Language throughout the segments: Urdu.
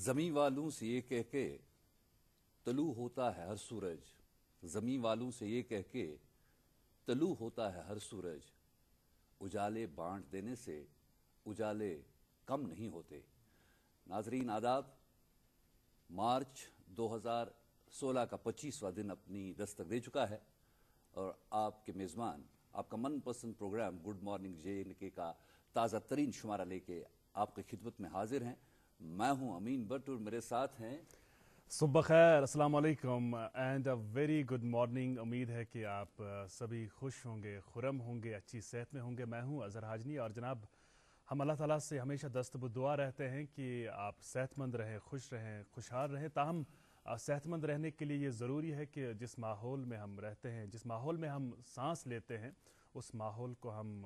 زمیں والوں سے یہ کہہ کے طلوع ہوتا ہے ہر سورج، زمیں والوں سے یہ کہہ کے طلوع ہوتا ہے ہر سورج، اجالے بانٹ دینے سے اجالے کم نہیں ہوتے۔ ناظرین آداب، مارچ 2016 کا 25واں دن اپنی دستک دے چکا ہے اور آپ کے میزبان آپ کا من پسند پروگرام گڈ مارننگ JNK کا تازہ ترین شمارہ لے کے آپ کی خدمت میں حاضر ہیں۔ میں ہوں امین بٹ اور میرے ساتھ ہیں صبح خیر، السلام علیکم and a very good morning. امید ہے کہ آپ سبھی خوش ہوں گے، خرم ہوں گے، اچھی صحت میں ہوں گے۔ میں ہوں اظہر حاجنی اور جناب ہم اللہ تعالیٰ سے ہمیشہ دستبر دعا رہتے ہیں کہ آپ صحت مند رہیں، خوش رہیں، خوشحال رہیں۔ تاہم صحت مند رہنے کے لیے یہ ضروری ہے کہ جس ماحول میں ہم رہتے ہیں، جس ماحول میں ہم سانس لیتے ہیں، اس ماحول کو ہم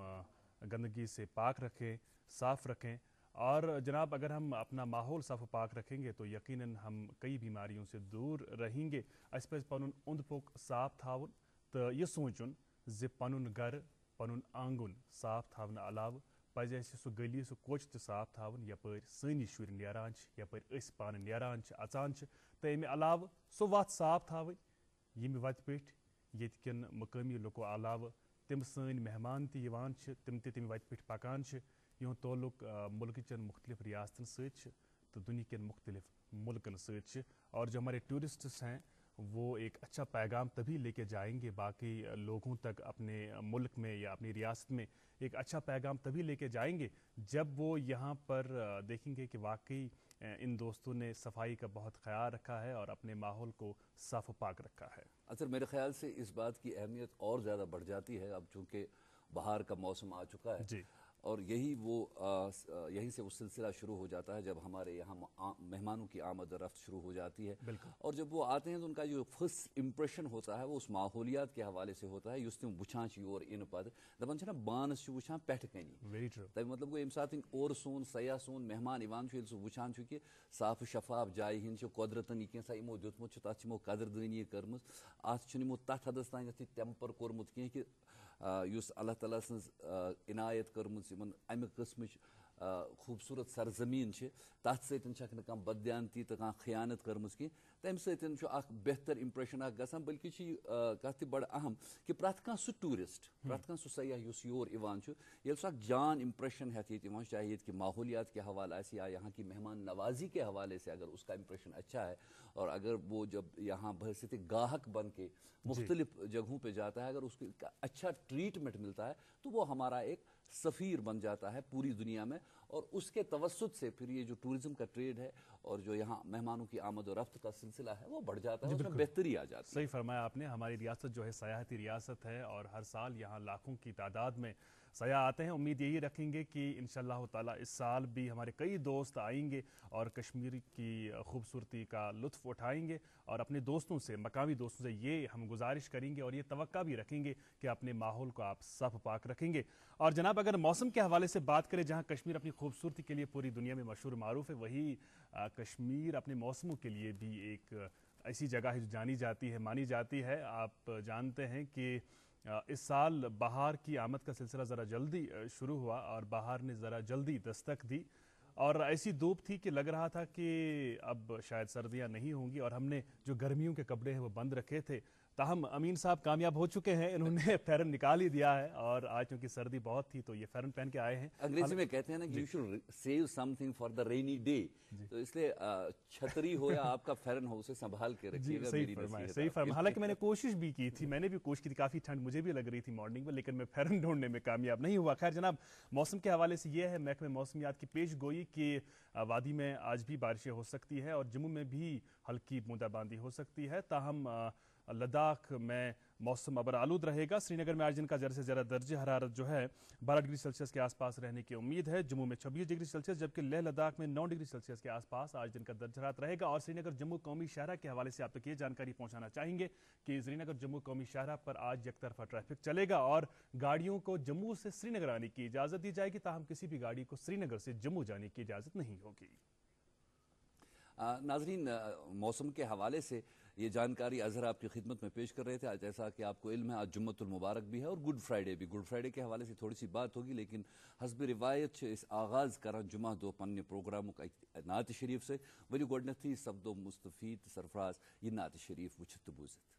گندگی سے پاک رکھیں، صاف رکھیں۔ اور جناب اگر ہم اپنا ماحول صاف و پاک رکھیں گے تو یقیناً ہم کئی بیماریوں سے دور رہیں گے۔ اس پہ پنن اوند پوک صاف تھاون تو یہ سوچن زِ پنن گھر پنن آنگن صاف تھاون علاوہ پزِ اسہِ سُہ گلی سُہ کوچ تہِ صاف تھاون یپٲرۍ سٲنی شُرۍ نیران چھِ، یپٲرۍ أسۍ پانہٕ نیران چھِ، اژان چھِ، تہٕ اَمہِ علاوٕ سۄ وَتھ صاف تھاوٕنۍ ییٚمہِ وَتہِ پیٚٹھۍ ییٚتہِ کٮ۪ن مقٲمی لُکو علاوٕ تِم سٲنۍ مہمان تہِ یِوان چھِ، تِم تہِ تَمہِ وَتہِ پیٚٹھۍ پکان چھِ، یِہُنٛد تعلق ملکٕچن مختلف ریاستن سۭتۍ چھِ تہٕ دُنیا کٮ۪ن مختلف ملکن سۭتۍ چھِ۔ اور جو ہمارے ٹورسٹس ہیں وہ ایک اچھا پیغام تبھی لے کے جائیں گے باقی لوگوں تک اپنے ملک میں یا اپنی ریاست میں، ایک اچھا پیغام تبھی لے کے جائیں گے جب وہ یہاں پر دیکھیں گے کہ واقعی ان دوستوں نے صفائی کا بہت خیال رکھا ہے اور اپنے ماحول کو صاف و پاک رکھا ہے۔ اثر میرے خیال سے اس بات کی اہمیت اور زیادہ بڑھ جاتی ہے اب چونکہ بہار کا موسم آ چکا ہے جی، اور یہیں سے وہ سلسلہ شروع ہو جاتا ہے جب ہمارے یہاں مہمانوں کی آمد و رفت شروع ہو جاتی ہے۔ بالکل۔ اور جب وہ آتے ہیں تو ان کا جو فرسٹ امپریشن ہوتا ہے وہ اس ماحولیات کے حوالے سے ہوتا ہے یس تم وچھان یور ان پتہ دپان چھنا بانس وچھان پٮ۪ٹھٕ کنی۔ Very true. تمیُک مطلب گوٚو ییٚمہِ ساتہٕ اور سون سیاح سون مہمان یِوان چھُ ییٚلہِ سُہ وٕچھان چھُ کہِ صاف و شفاف جایہِ ہِنٛدۍ چھِ قۄدرتن یہِ کینٛژھا یِمو دیُتمُت چھُ تتھ چھِ یِمو قدردٲنی کٔرمٕژ، اتھ چھُنہٕ یِمو تتھ حدس تانٮ۪تھ یہِ ٹٮ۪مپر کوٚرمُت کینٛہہ کہِ یُس اللہ تعالیٰ سٕنٛز عنایت کٔرمٕژ یِمن امہِ قٕسمٕچ خوٗبصوٗرت سرزمیٖن چھِ تتھ سۭتۍ چھکھ نہٕ کانٛہہ بددیانتی تہٕ کانٛہہ خیانت کٔرمٕژ کینٛہہ، تمہِ سۭتۍ چھُ اکھ بہتر امپریشن اکھ گژھان۔ بلکہِ چھِ یہِ کتھ تہِ بڑٕ اہم کہِ پرٛٮ۪تھ کانٛہہ سُہ ٹوٗرسٹ، پرٛٮ۪تھ کانٛہہ سُہ سیاح یُس یور یِوان چھُ ییٚلہِ سُہ اکھ جان امپریشن ہٮ۪تھ ییٚتہِ یِوان چھُ چاہے ییٚتہِ کہ ماحولیات کے حوالے سے یا یہاں کی مہمان نوازی کے حوالے سے اگر اس کا امپریشن اچھا ہے اور اگر وہ جب یہاں بحیثیت گاہک بن کے مختلف جگہوں پہ جاتا ہے، اگر اس کا اچھا ٹریٹمنٹ ملتا ہے تو وہ ہمارا ایک سفیر بن جاتا ہے پوری دنیا میں، اور اس کے توسط سے پھر یہ جو ٹورزم کا ٹریڈ ہے اور جو یہاں مہمانوں کی آمد و رفت کا سلسلہ ہے وہ بڑھ جاتا ہے، اس میں بہتری آ جاتی ہے۔ صحیح فرمایا آپ نے۔ ہماری ریاست جو ہے سیاحتی ریاست ہے اور ہر سال یہاں لاکھوں کی تعداد میں سیاح آتے ہیں۔ امید یہی رکھیں گے کہ انشاءاللہ تعالیٰ اس سال بھی ہمارے کئی دوست آئیں گے اور کشمیر کی خوبصورتی کا لطف اٹھائیں گے، اور اپنے دوستوں سے، مقامی دوستوں سے یہ ہم گزارش کریں گے اور یہ توقع بھی رکھیں گے کہ اپنے ماحول کو آپ صاف پاک رکھیں گے۔ اور جناب اگر موسم کے حوالے سے بات کریں، جہاں کشمیر اپنی خوبصورتی کے لیے پوری دنیا میں مشہور معروف ہے، وہی کشمیر اپنے موسموں کے لیے بھی ایک ایسی جگہ ہے جو جانی جاتی ہے، مانی جاتی ہے۔ آپ جانتے ہیں کہ اس سال بہار کی آمد کا سلسلہ ذرا جلدی شروع ہوا اور بہار نے ذرا جلدی دستک دی، اور ایسی دھوپ تھی کہ لگ رہا تھا کہ اب شاید سردیاں نہیں ہوں گی، اور ہم نے جو گرمیوں کے کپڑے ہیں وہ بند رکھے تھے، تاہم امین صاحب کامیاب ہو چکے ہیں، انہوں نے فیرن نکال ہی دیا ہے، اور آج چونکہ سردی بہت تھی تو یہ فیرن پہن کے آئے ہیں۔ انگریزی میں کہتے ہیں نا کہ you should save something for the rainy day, تو اس لیے چھتری ہو یا آپ کا فیرن ہو اسے سنبھال کے رکھیے گا۔ صحیح فرمایا۔ حالانکہ میں نے کوشش بھی کی تھی، میں نے بھی کوشش کی تھی، کافی ٹھنڈ مجھے بھی لگ رہی تھی مارننگ میں، لیکن میں فیرن ڈھونڈنے میں کامیاب نہیں ہوا۔ خیر جناب، موسم کے حوالے سے یہ ہے محکمہ موسمیات کی پیش گوئی کہ وادی میں آج بھی بارشیں ہو سکتی ہے اور جموں میں بھی ہلکی بوندا باندی ہو سکتی ہے، تاہم لداخ میں موسم ابر آلود رہے گا۔ سری نگر میں آج دن کا زیادہ سے زیادہ درجہ حرارت جو ہے 12 ڈگری سیلسیس کے آس پاس رہنے کی امید ہے۔ جموں میں 26 ڈگری سیلسیس، جبکہ لیہ لداخ میں 9 ڈگری سیلسیس کے آس پاس آج دن کا درجہ حرارت رہے گا۔ اور سری نگر جموں قومی شاہراہ کے حوالے سے آپ تک یہ جانکاری پہنچانا چاہیں گے کہ سری نگر جموں قومی شاہراہ پر آج یک طرفہ ٹریفک چلے گا اور گاڑیوں کو جموں سے سری نگر آنے کی اجازت دی جائے گی، تاہم کسی بھی گاڑی کو سری نگر سے جموں جانے کی اجازت نہیں ہوگی۔ ناظرین، موسم کے حوالے سے یہ جانکاری اظہر آپ کی خدمت میں پیش کر رہے تھے. جیسا کہ آپ کو علم ہے آج جمعۃ المبارک بھی ہے اور گڈ فرائیڈے بھی. گڈ فرائیڈے کے حوالے سے تھوڑی سی بات ہوگی، لیکن حسب روایت اس آغاز کران جمعہ دو پنہ پروگراموں کا نعت شریف سے. ورو گۄڈنیتھٕے سپدو مستفید سرفراز یہ نعت شریف وچھت تہٕ بوٗزِتھ.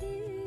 دل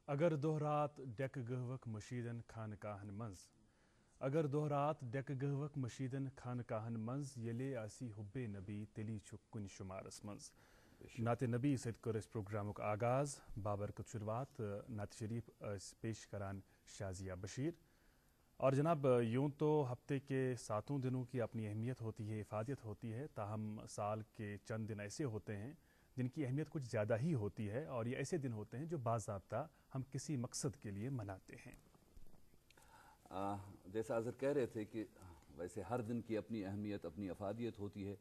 اگر دہ رات ڈیک گہوک مشیدن خانقاہن منز اگر دہ رات ڈیک گہوک مشیدن خانقاہن منز یلے آسی حب نبی تیلی چھک کن شمارس منز. نعت نبی سۭتۍ کوٚر أسۍ پروگرامُک آغاز. بابرکت شروعات نعت شریف پیش کران شازیہ بشیر. اور جناب یوں تو ہفتے کے 7 دنوں کی اپنی اہمیت ہوتی ہے, افادیت ہوتی ہے, تاہم سال کے چند دن ایسے ہوتے ہیں جن کی اہمیت کچھ زیادہ ہی ہوتی ہے, اور یہ ایسے دن ہوتے ہیں جو باضابطہ ہم کسی مقصد کے لیے مناتے ہیں. جیسا اظہر کہہ رہے تھے کہ ویسے ہر دن کی اپنی اہمیت اپنی افادیت ہوتی ہے,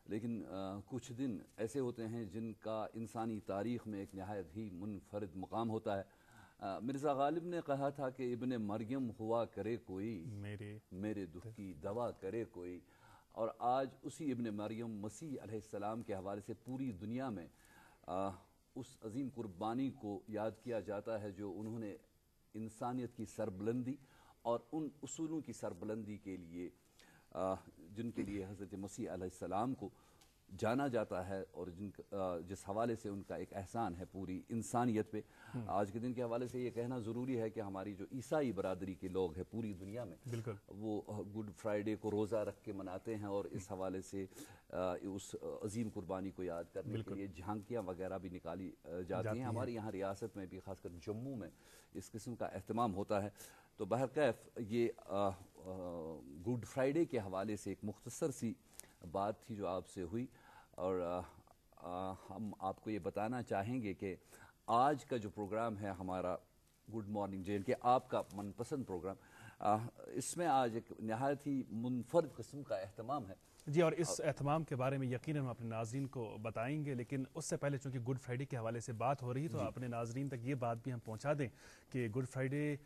لیکن کچھ دن ایسے ہوتے ہیں جن کا انسانی تاریخ میں ایک نہایت ہی منفرد مقام ہوتا ہے. مرزا غالب نے کہا تھا کہ ابن مریم ہوا کرے کوئی میرے دکھ کی دوا کرے کوئی, اور آج اسی ابن مریم مسیح علیہ السلام کے حوالے سے پوری دنیا میں اس عظیم قربانی کو یاد کیا جاتا ہے جو انہوں نے انسانیت کی سربلندی اور ان اصولوں کی سربلندی کے لیے جن کے لیے حضرت مسیح علیہ السلام کو جانا جاتا ہے, اور جس حوالے سے ان کا ایک احسان ہے پوری انسانیت پہ. آج کے دن کے حوالے سے یہ کہنا ضروری ہے کہ ہماری جو عیسائی برادری کے لوگ ہیں پوری دنیا میں, وہ گڈ فرائیڈے کو روزہ رکھ کے مناتے ہیں, اور اس حوالے سے اس عظیم قربانی کو یاد کرنے کے لیے جھانکیاں وغیرہ بھی نکالی جاتی ہیں. ہماری یہاں ریاست میں بھی, خاص کر جموں میں, اس قسم کا اہتمام ہوتا ہے. تو بہرکیف یہ گڈ فرائیڈے کے حوالے سے ایک مختصر سی بات تھی جو آپ سے ہوئی, اور ہم آپ کو یہ بتانا چاہیں گے کہ آج کا جو پروگرام ہے ہمارا گڈ مارننگ جے اینڈ کے, آپ کا من پسند پروگرام, اس میں آج ایک نہایت ہی منفرد قسم کا اہتمام ہے. جی, اور اس اہتمام کے بارے میں یقیناً ہم اپنے ناظرین کو بتائیں گے, لیکن اس سے پہلے چونکہ گڈ فرائیڈے کے حوالے سے بات ہو رہی ہے تو اپنے ناظرین تک یہ بات بھی ہم پہنچا دیں کہ گڈ فرائیڈے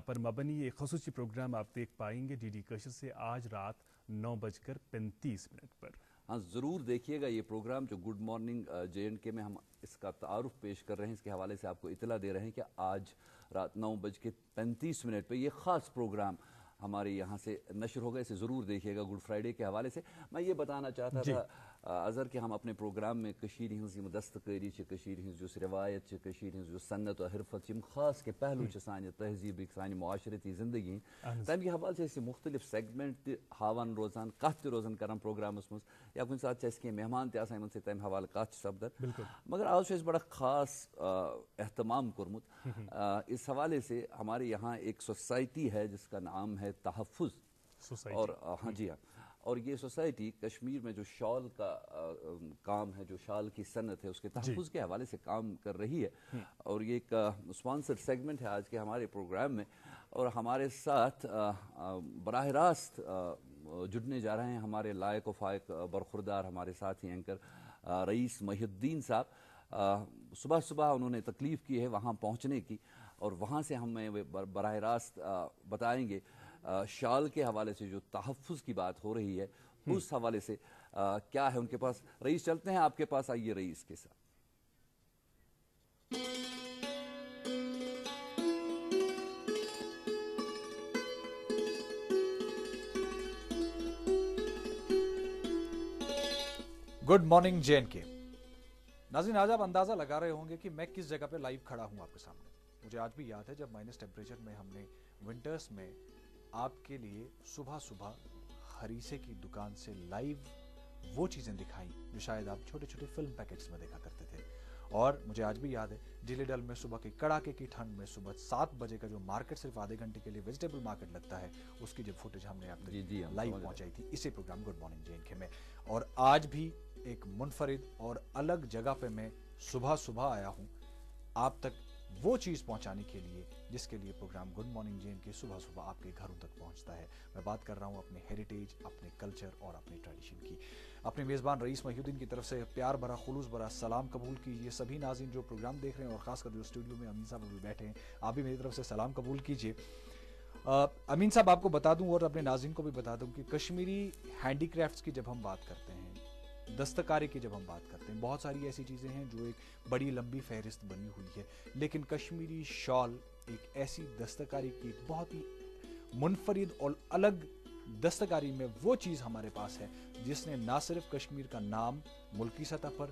پر مبنی ایک خصوصی پروگرام آپ دیکھ پائیں گے ڈی ڈی کشر سے آج رات 9:35 پر. ہاں ضرور دیکھیے گا یہ پروگرام جو good morning J and K میں ہم اس کا تعارف پیش کر رہے ہیں, اس کے حوالے سے آپ کو اطلاع دے رہے ہیں کہ آج رات 9:35 پہ یہ خاص پروگرام ہمارے یہاں سے نشر ہوگا. اسے ضرور دیکھیے گا گڈ فرائیڈے کے حوالے سے. میں یہ بتانا چاہتا تھا اظہر کہ ہم اپنے پروگرام میں کشیر ہنز یم دستکاری چھ, کشیر ہنز جو روایت چھ, کشیر ہنز جو صنعت و حرفت یم خاص کے پہلو چھ سانہ تہذیب سانہ معاشرتی زندگی تمہ کے حوالے سے مختلف سیگمنٹ تہ ہاوان روزان, کت تہ روزان کران پروگرامس مز, یا کن سات کی مہمان تہ آسان یمن سے تمہ حوالہ کت سپدان. مگر آج اس بڑا خاص اہتمام کورمت اس حوالے سے. ہمارے یہاں ایک سوسائٹی ہے جس کا نام ہے تحفظ, اور ہاں جی ہاں, اور یہ سوسائٹی کشمیر میں جو شال کا کام ہے, جو شال کی صنعت ہے, اس کے تحفظ کے حوالے سے کام کر رہی ہے, اور یہ ایک اسپانسرڈ سیگمنٹ ہے آج کے ہمارے پروگرام میں. اور ہمارے ساتھ براہ راست جڑنے جا رہے ہیں ہمارے لائق و فائق برخوردار ہمارے ساتھی اینکر رئیس محی الدین صاحب. صبح صبح انہوں نے تکلیف کی ہے وہاں پہنچنے کی, اور وہاں سے ہمیں براہ راست بتائیں گے شال کے حوالے سے جو تحفظ کی بات ہو رہی ہے اس حوالے سے کیا ہے ان کے پاس. رئیس چلتے ہیں آپ کے پاس, آئیے رئیس کے ساتھ. گڈ مارننگ جے اینڈ کے. ناظرین, آج آپ اندازہ لگا رہے ہوں گے کہ میں کس جگہ پہ لائیو کھڑا ہوں آپ کے سامنے. مجھے آج بھی یاد ہے جب مائنس ٹیمپریچر میں ہم نے ونٹرز میں آپ کے لیے صبح صبح ہریسے کی دکان سے لائیو وہ چیزیں دکھائیں جو شاید آپ چھوٹے چھوٹے فلم پیکٹس میں دیکھا کرتے تھے. اور مجھے آج بھی یاد ہے ڈیلی ڈل میں صبح کے کڑاکے کی ٹھنڈ میں صبح 7 بجے کا جو مارکیٹ صرف آدھے گھنٹے کے لیے ویجیٹیبل مارکیٹ لگتا ہے, اس کی جب فوٹیج ہم نے آپ تک لائیو پہنچائی تھی اسی programme good morning J and K میں. اور آج بھی ایک منفرد اور الگ جگہ پہ میں صبح صبح آیا ہوں آپ تک وہ چیز پہنچانے کے لیے جس کے لیے programme good morning J and K صبح صبح آپ کے گھروں تک پہنچتا ہے. میں بات کر رہا ہوں اپنے ہیریٹیج, اپنے کلچر اور اپنے ٹریڈیشن کی. اپنے میزبان رئیس محی الدین کی طرف سے پیار بھرا خلوص بھرا سلام قبول کیجیے. سبھی ناظرین جو پروگرام دیکھ رہے ہیں اور خاص کر جو اسٹوڈیو میں امین صاحب بھی بیٹھے ہیں, آپ بھی میری طرف سے سلام قبول کیجیے. امین صاحب آپ کو بتا دوں اور اپنے ناظرین کو بھی بتا دوں کہ کشمیری ہینڈی کرافٹس کی جب ہم بات کرتے ہیں, دستکاری کی جب ہم بات کرتے ہیں, بہت ساری ایسی چیزیں ہیں جو ایک بڑی لمبی فہرست بنی ہوئی ہے, لیکن کشمیری شال ایک ایسی دستکاری کی بہت ہی منفرد اور الگ دستکاری میں وہ چیز ہمارے پاس ہے جس نے نہ صرف کشمیر کا نام ملکی سطح پر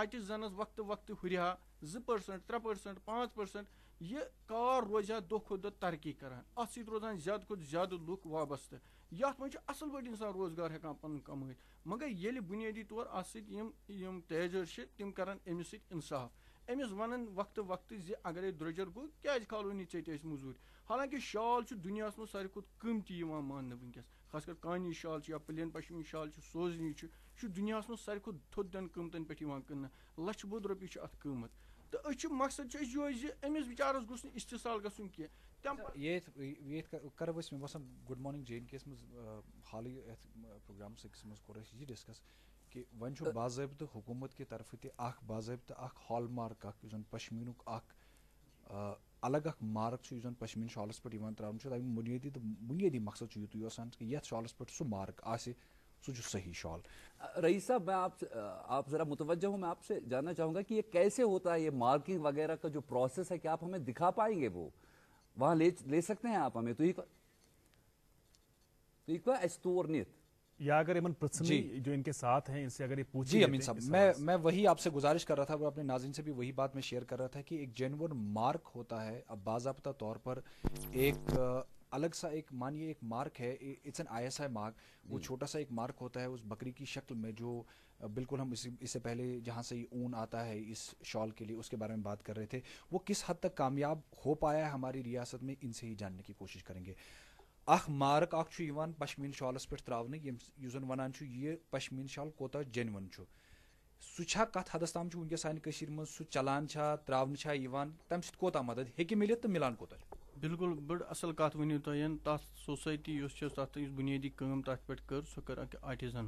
آرٹِزنس وقتہٕ وقتہٕ ہُرِہا 2%, 3%, 5%, یہ کار روزِ دۄہ کھۄتہٕ دۄہ ترقی کران, اتھ سۭتۍ روزان زیادٕ کھۄتہٕ زیادٕ لُکھ وابستہٕ, یتھ منٛز چھُ اصل پٲٹھۍ انسان روزگار ہٮ۪کان پنُن کمٲیِتھ, مگر ییٚلہِ بُنیٲدی طور اتھ سۭتۍ یِم تیجر چھِ تِم کرن أمِس سۭتۍ انصاف, أمِس وَنن وقتہٕ وقتہٕ زِ اگرے درٛوجر گوٚو کیازِ کھالو نہٕ ژےٚ أسۍ موٚزوٗرۍ, حالانکہِ شال چھُ دُنیاہس منٛز ساروی کھۄتہٕ قۭمتی یِوان ماننہٕ وٕنکیٚس, خاص کر کانی شال چھُ یا پلین پشمیٖن شال چھُ, سوزنی چھُ, یہِ چھُ دُنیاہس منٛز ساروی کھۄتہٕ تھوٚدن قۭمتن پٮ۪ٹھ یِوان کٕننہٕ, لچھِ بوٚد رۄپیہِ چھُ اتھ قۭمت, تہٕ أسۍ چھِ مقصد چھُ أسۍ یِہوے زِ أمِس بِچارس گوٚژھ نہٕ استحصال گژھُن کینٛہہ. کرو أسۍ مےٚ باسان گُڈ مارنِنٛگ جے اینڈ کے یس منٛز حالٕے یتھ پروگرامس أکِس منٛز کوٚر اَسہِ یہِ ڈسکس کہِ وۄنۍ چھُ باضٲبطہٕ حکوٗمت کہِ طرفہٕ تہِ اکھ باضٲبطہٕ اکھ ہال مارک اکھ یُس زن پشمیٖنُک اکھ الگ اکھ مارک چھُ یُس زن پشمیٖن شالس پٮ۪ٹھ یِوان تراونہٕ چھُ, تَمیُک بُنیٲدی مقصد چھُ یِتُے آسان کہ یتھ شالس پٮ۪ٹھ سُہ مارک آسہِ سُہ چھُ صحیح شال. رئیس صاحب میں آپ ذرا متوجہ ہوں, میں آپ سے جاننا چاہوں گا کہ یہ کیسے ہوتا ہے, یہ مارکنگ وغیرہ کا جو پروسیس ہے, کیا آپ ہمیں دکھا پائیں گے, وہ وہاں لے سکتے ہیں آپ ہمیں, تو یہ استورنیت یا اگر امن پرسنلی جو ان کے ساتھ ہیں ان سے اگر یہ پوچھیں. جی امین صاحب, میں وہی آپ سے گزارش کر رہا تھا, اور اپنے ناظرین سے بھی وہی بات میں شیئر کر رہا تھا کہ ایک جینون مارک ہوتا ہے, اب باضابطہ طور پر ایک الگ سا ایک مانیے ایک مارک ہے, اٹس این ISI مارک, وہ چھوٹا سا ایک مارک ہوتا ہے اس بکری کی شکل میں, جو بالکل ہم اس سے پہلے جہاں سے یہ اون آتا ہے اس شال کے لیے اس کے بارے میں بات کر رہے تھے, وہ کس حد تک کامیاب ہو پایا ہے ہماری ریاست میں, ان سے ہی جاننے کی کوشش کریں گے. اخ مارک اخ چھُ یِوان پشمیٖن شالس پٮ۪ٹھ تراونہٕ, یُس زن ونان چھُ یہِ پشمیٖن شال کوتاہ جینون چھُ, سُہ چھا کتھ حدس تام چھُ وٕنکیٚس سانہِ کٔشیٖرِ منٛز سُہ چلان چھا, تراونہٕ چھا یِوان, تمہِ سۭتۍ کوتاہ مدد ہیٚکہِ مِلِتھ تہٕ مِلان کوتاہ چھُ؟ بالکل بٔڑ اصل کتھ ؤنِو تۄہہِ, تتھ سوسایٹی یۄس چھِ تتھ یُس بُنیٲدی کٲم تتھ پٮ۪ٹھ کٔر سۄ کٔر اکھ آرٹِزن,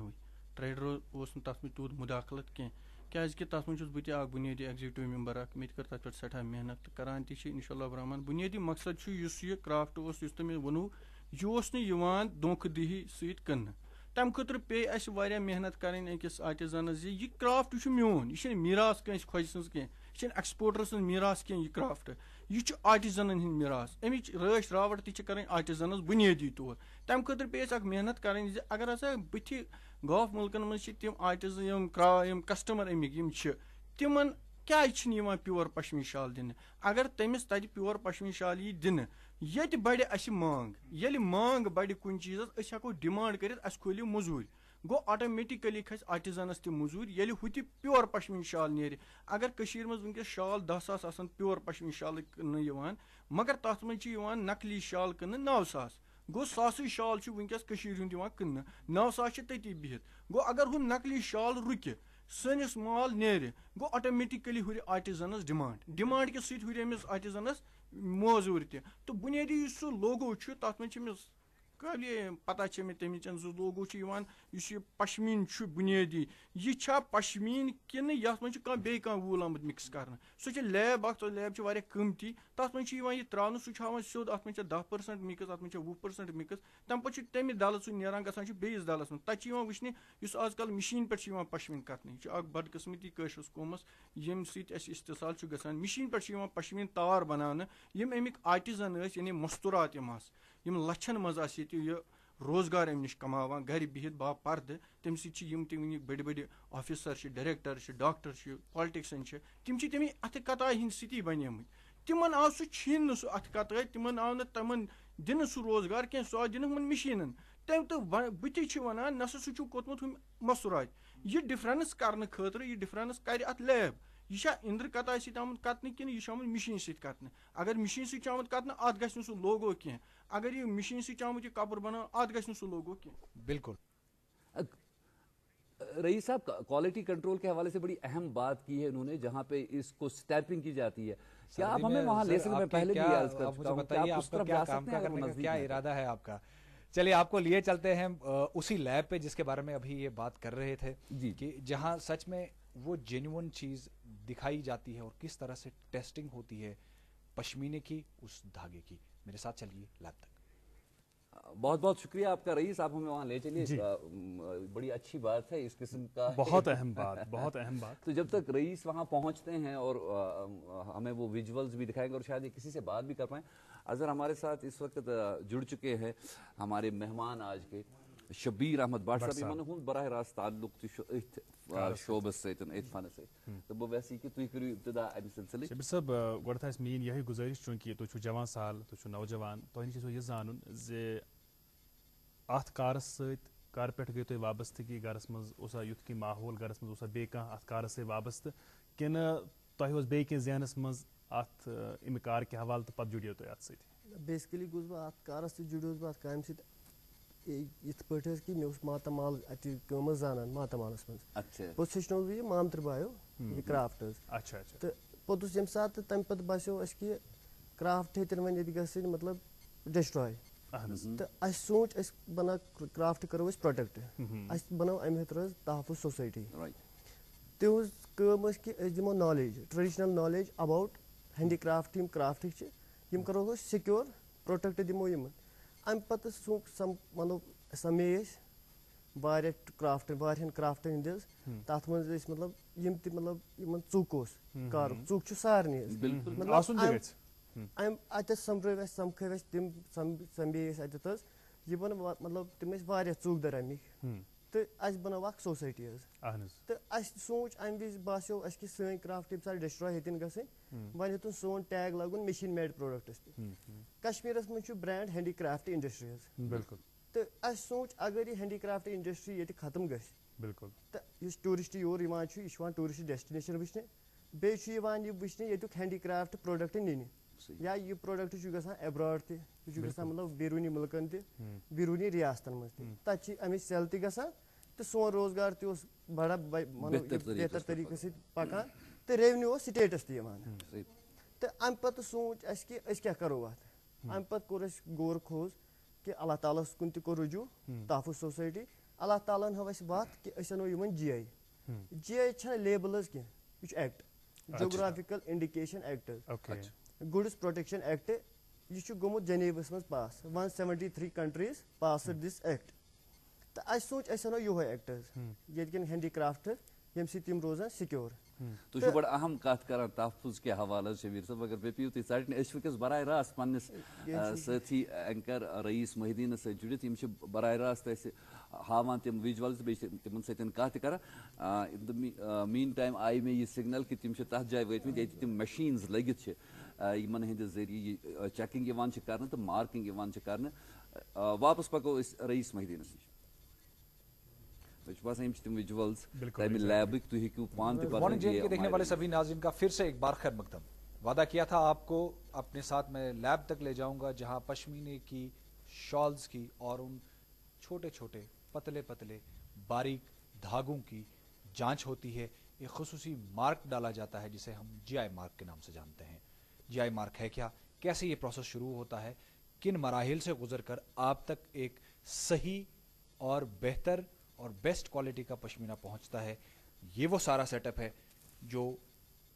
ٹریڈر اوس نہٕ تتھ منٛز تیوٗت مُداخلت کینٛہہ, کیازکہِ تتھ منٛز چھُس بہٕ تہِ اکھ بُنیٲدی ایگزیکٹو ممبر اکھ, مےٚ تہِ کٔر تتھ پٮ۪ٹھ سٮ۪ٹھاہ محنت تہٕ کران تہِ چھِ انشاء اللہ رحمان. بُنیٲدی مقصد چھُ یُس یہِ کرافٹ اوس یُس تۄہہِ مےٚ ووٚنوُ, یہِ اوس نہٕ یِوان دھوکہٕ دہی سۭتۍ کٕننہٕ, تمہِ خٲطرٕ پیٚیہِ اَسہِ واریاہ محنت کَرٕنۍ أکِس آرٹِزنس زِ یہِ کرافٹ چھُ میون, یہِ چھُنہٕ میٖراث کٲنٛسہِ خۄجہِ سٕنٛز کینٛہہ, یہِ چھُنہٕ ایکسپورٹر سٕنٛز میٖراث کینٛہہ, یہِ کرافٹ یہِ چھُ آرٹِزنن ہٕنٛدۍ میٖراث, امِچ رٲچھ راوٹھ تہِ چھِ کَرٕنۍ آرٹِزنس بُنیٲدی طور. تمہِ خٲطرٕ پیٚیہِ اَسہِ اکھ محنت کَرٕنۍ زِ اگر ہسا بٕتھِ گاف مُلکن منٛز چھِ تِم آرٹِزن یِم کسٹمر امیِکۍ یِم چھِ, تِمن کیازِ چھِنہٕ یِوان پیور پشمیٖن شال دِنہٕ, اگر تٔمِس تتہِ پیور پشمیٖن شال یی دِنہٕ, ییٚتہِ بڑِ اَسہِ مانگ, ییٚلہِ مانگ بڑِ کُنہِ چیٖزس أسۍ ہٮ۪کو ڈِمانڈ کٔرِتھ اَسہِ کھوٗلِو موٚزوٗرۍ, گوٚو آٹومیٹِکلی کھسہِ آرٹِزنس تہِ موٚزوٗرۍ ییٚلہِ ہُہ تہِ پیور پشمیٖن شال نیرِ. اگر کٔشیٖر منٛز وٕنکیٚس شال 10,000 آسن پیور پشمیٖن شالٕکۍ کٕننہٕ یِوان, مگر تتھ منٛز چھِ یِوان نقلی شال کٕننہٕ 9,000, گوٚو 1,000 شال چھُ وٕنکیٚس کٔشیٖرِ ہُنٛد یِوان کٕننہٕ, 9,000 چھِ تٔتی بِہِتھ, گوٚو اگر ہُہ نقلی شال رُکہِ سٲنِس مال نیرِ, گوٚو آٹومیٹِکلی ہُرِ آرٹِزنس ڈِمانڈ کہِ سۭتۍ ہُرِ أمِس آرٹِزنس موزوٗرۍ تہِ, تہٕ بُنیٲدی یُس سُہ لوگو چھُ تتھ منٛز چھِ أمِس قٲبلہِ پتہ چھِ مےٚ تَمِچ زٕ لوگو چھِ یِوان, یُس یہِ پشمیٖن چھُ بُنیٲدی, یہِ چھا پشمیٖن کِنہٕ یتھ منٛز چھُ کانٛہہ بیٚیہِ کانٛہہ ووٗل آمُت مِکٕس کرنہٕ, سُہ چھِ لیب اکھ, سۄ لیب چھِ واریاہ قۭمتی, تتھ منٛز چھُ یِوان یہِ تراونہٕ, سُہ چھُ ہاوان سیوٚد اتھ منٛز چھِ 10% مِکٕس, اتھ منٛز چھِ 20% مِکٕس, تمہِ پتہٕ چھُ تمہِ دلہٕ سُہ نیران گژھان چھُ بیٚیِس دلس منٛز, تتہِ چھُ یِوان وٕچھنہِ یُس آز کل مِشیٖن پٮ۪ٹھ چھُ یِوان پشمیٖن کتنہٕ, یہِ چھُ اکھ بد قٕسمتی کٲشرِس قومس ییٚمہِ سۭتۍ اَسہِ استحصال چھُ گژھان. مِشیٖن پٮ۪ٹھ چھُ یِوان پشمیٖن تار بناونہٕ, یِم امیِکۍ آرٹِزن ٲسۍ یعنی مستوٗرات یِم آسہٕ, یِم لچھن منٛز آسہِ ییٚتہِ یہِ روزگار امہِ نِش کماوان گرِ بِہِتھ با پردٕ, تمہِ سۭتۍ چھِ یِم تہِ وٕنہِ بٔڑۍ بٔڑۍ آفیسر چھِ, ڈایریکٹر چھِ, ڈاکٹر چھِ, پالٹِکسن چھِ, تِم چھِ تَمہِ اَتھٕ کتایہِ ہٕنٛدۍ سۭتی بنیمٕتۍ, تِمن آو سُہ چھیٖنہٕ سُہ اَتھٕ کتٲے, تِمن آو نہٕ تِمن دِنہٕ سُہ روزگار کینٛہہ, سُہ آو دِنہٕ ہُمن مِشیٖنن, تمہِ تہٕ بہٕ تہِ چھِ ونان نسا سُہ چھُ کوٚرمُت ہُم مستوٗرات, یہِ ڈِفرنس کرنہٕ خٲطرٕ یہِ ڈِفرنس کرِ اتھ لیب, یہِ چھا اِندرٕ کتایہِ سۭتۍ آمُت کتنہٕ کِنہٕ یہِ چھُ آمُت مِشیٖن سۭتۍ کتنہٕ, اگر مِشیٖن سۭتۍ چھُ آمُت کتنہٕ اتھ گژھِ نہٕ سُہ لوگو کینٛہہ, اگر یہ مشین سے آمت یہ کپر بنانا ات گژھِ نہٕ سُہ لوگو کینٛہہ. بالکل رئیس صاحب, کوالٹی کنٹرول کے حوالے سے بڑی اہم بات کی ہے انہوں نے, جہاں پہ اس کو اسٹیمپنگ کی جاتی ہے, کیا آپ ہمیں وہاں لے سکتے ہیں؟ پہلے بھی عرض کر چکا ہوں کہ آپ اس طرف جا سکتے ہیں, کیا ارادہ ہے آپ کا؟ چلیے آپ کو لیے چلتے ہیں اسی لیب پہ جس کے بارے میں ابھی یہ بات کر رہے تھے, کہ جہاں سچ میں وہ جینون چیز دکھائی جاتی ہے اور کس طرح سے ٹیسٹنگ ہوتی ہے پشمینے کی, اس دھاگے کی. میرے ساتھ چلیے لیب تک. بہت بہت شکریہ آپ کا رئیس, آپ ہمیں وہاں لے چلیے, بڑی اچھی بات ہے اس قسم کا, بہت اہم بات, بہت اہم بات. تو جب تک رئیس وہاں پہنچتے ہیں اور ہمیں وہ ویژولز بھی دکھائیں گے اور شاید کسی سے بات بھی کر پائیں. اظہر ہمارے ساتھ اس وقت جڑ چکے ہیں ہمارے مہمان آج کے, شبیر احمد بٹ صاحب یمن ہند براہ راست تعلق تہ شعبس ستن ات فنس ست تو بہ ویسی کہ تھی کرو ابتدا امہ سلسلہ. شبیر صاحب گۄڈٕ تھا میٲنۍ یہے گزٲرِش چوٗنٛکہِ تُہۍ چھِو جوان سال تُہۍ چھِو نوجوان تۄہہِ نِش چھُ یہِ زانُن زِ اتھ کارس سۭتۍ کر پٮ۪ٹھ گٔیو تۄہہِ وابستگی گرس منٛز اوسا یُتھ کینٛہہ ماحول گرس منٛز اوسا بیٚیہِ کانٛہہ اتھ کارس سۭتۍ وابستہٕ کِنہٕ تۄہہِ اوس بیٚیہِ کینٛہہ ذہنس منٛز اتھ امہِ کار کہِ حوالہٕ تہٕ پتہٕ جُڑیو تُہۍ اتھ سۭتۍ؟ بیسکلی گوٚژھ بہٕ اتھ کارس سۭتۍ جُڑیوس بہٕ اتھ کامہِ سۭتۍ یِتھ پٲٹھۍ حظ کہِ مےٚ اوس ماتامال اتہِ کٲم حظ زانان ماتامالس منٛز پوٚتُس ہیٚچھنووُس بہٕ یہِ مامتٕرۍ بایو یہِ کرافٹ حظ. تہٕ پوٚتُس ییٚمہِ ساتہٕ تہٕ تمہِ پتہٕ باسیو اسہِ کہِ کرافٹ ہیٚتن وۄنۍ ییٚتہِ گژھٕنۍ مطلب ڈسٹراے. تہٕ اسہِ سوٗنٛچ أسۍ بناو کرافٹ کرو أسۍ پروٹیکٹ اسہِ بنٲو امہِ خٲطرٕ حظ تحفظ سوسایٹی. تِہٕنٛز کٲم ٲس کہِ أسۍ دِمو knowledge traditional knowledge about handicraft یِم کرافٹٕکۍ چھِ یِم کرو أسۍ سِکیور پروٹیکٹ دِمو یِمن. امہِ پتہٕ مطلب سمے أسۍ واریاہ کرافٹ واریاہن کرافٹن ہٕنٛدۍ حظ تتھ منٛز ٲسۍ مطلب یِم تہِ مطلب یِمن ژُک اوس کارُک ژُک چھُ سارنٕے حظ امہِ اتٮ۪تھ سۄمبرٲو اسہِ سمکھٲو اسہِ تِم سمبے أسۍ اتٮ۪تھ حظ یِمن مطلب تِم ٲسۍ واریاہ ژُک درامٕکۍ تہٕ اسہِ بنٲو اکھ سوسایٹی حظ. تہٕ اسہِ سوٗنٛچ امہِ وِزِ باسیو اسہِ کہِ سٲنۍ کرافٹ ییٚمہِ ساتہٕ ڈسٹراے ہیٚتِن گژھٕنۍ وۄنۍ ہیوٚتُن سون ٹیگ لاگُن مِشیٖن میڈ پروڈکٹس تہِ. کشمیٖرس منٛز چھُ برینڈ ہینڈی کرافٹ انڈسٹری حظ. تہٕ اسہِ سوٗنٛچ اگر یہِ ہینڈی کرافٹ انڈسٹری ییٚتہِ ختم گژھِ تہٕ یُس ٹوٗرِسٹ یور یِوان چھُ یہِ چھُ یِوان ٹوٗرِسٹ ڈیسٹِنیشن وٕچھنہِ بیٚیہِ چھُ یِوان یہِ وٕچھنہِ ییٚتیُک ہینڈی کرافٹ پروڈکٹ نِنہِ یا یہِ پروڈکٹ چھُ گژھان ایبراڈ تہِ یہِ چھُ گژھان مطلب بیروٗنی مُلکن تہِ بیروٗنی ریاستن منٛز تہِ تتہِ چھِ امِچ سیل تہِ گژھان تہٕ سون روزگار تہِ اوس بڑان بہتر طٔریٖقہٕ سۭتۍ پکان تہٕ ریونیوٗ اوس سٹیٹس تہِ یِوان. تہٕ امہِ پتہٕ سوٗنٛچ اسہِ کہِ أسۍ کیاہ کرو اتھ. امہِ پتہٕ کوٚر اسہِ غور خوض کہِ اللہ تعالیٰ ہس کُن تہِ کوٚر رجوٗع تحفظ سوسایٹی. اللہ تعالیٰ ہن ہٲو اسہِ وتھ کہِ أسۍ انو یِمن جی آی. جی آی چھنہٕ لیبل حظ کینٛہہ یہِ چھُ ایکٹ جیوگرافِکل انڈِکیشن ایکٹ حظ گُڈٕس پروٹیکشن ایکٹ. یہِ چھُ گوٚمُت جنیٖوس منٛز پاس 173 کنٹریٖز پاسٕڈ دِس ایکٹ. تہٕ اسہِ سوٗنٛچ أسۍ انو یِہوے ایکٹ حظ ییٚتہِ کٮ۪ن ہینڈی کرافٹ ییٚمہِ سۭتۍ تِم روزان سِکیور. تُہۍ چھِو بڑٕ اہم کتھ کران تحفظ کہِ حوالہٕ حظ شبیٖر صٲب اگر بیٚیہِ پیٚیِو تُہۍ ژٹنہِ أسۍ چھِ وٕنکیٚس براہ راست پننِس سٲتھی اینکر رئیٖس محدیٖنس سۭتۍ جُڑِتھ یِم چھِ براہ راست اسہِ ہاوان تِم وِجولٕز بیٚیہِ چھِ تِمن سۭتۍ کتھ تہِ کران. اِن دَ مین ٹایم آیہِ مےٚ یہِ سِگنل کہِ تِم چھِ تتھ جایہِ وٲتمٕتۍ ییٚتہِ تِم مشیٖنز لٔگِتھ چھِ یِمن ہٕنٛدِ ذٔریعہٕ یہِ چیکنگ یِوان چھِ کرنہٕ تہٕ مارکِنگ یِوان چھِ کرنہٕ. واپس پکو أسۍ رئیٖس محدیٖنس نِش. مارننگ جین کے دیکھنے والے سبھی ناظرین کا پھر سے ایک بار خیر مقدم. وعدہ کیا تھا آپ کو اپنے ساتھ میں لیب تک لے جاؤں گا جہاں پشمینے کی شالز کی اور ان چھوٹے چھوٹے پتلے پتلے باریک دھاگوں کی جانچ ہوتی ہے. ایک خصوصی مارک ڈالا جاتا ہے جسے ہم جی آئی مارک کے نام سے جانتے ہیں. جی آئی مارک ہے کیا, کیسے یہ پروسیس شروع ہوتا ہے, کن مراحل سے گزر کر آپ تک ایک صحیح اور بہتر اور بیسٹ کوالٹی کا پشمینہ پہنچتا ہے. یہ وہ سارا سیٹ اپ ہے جو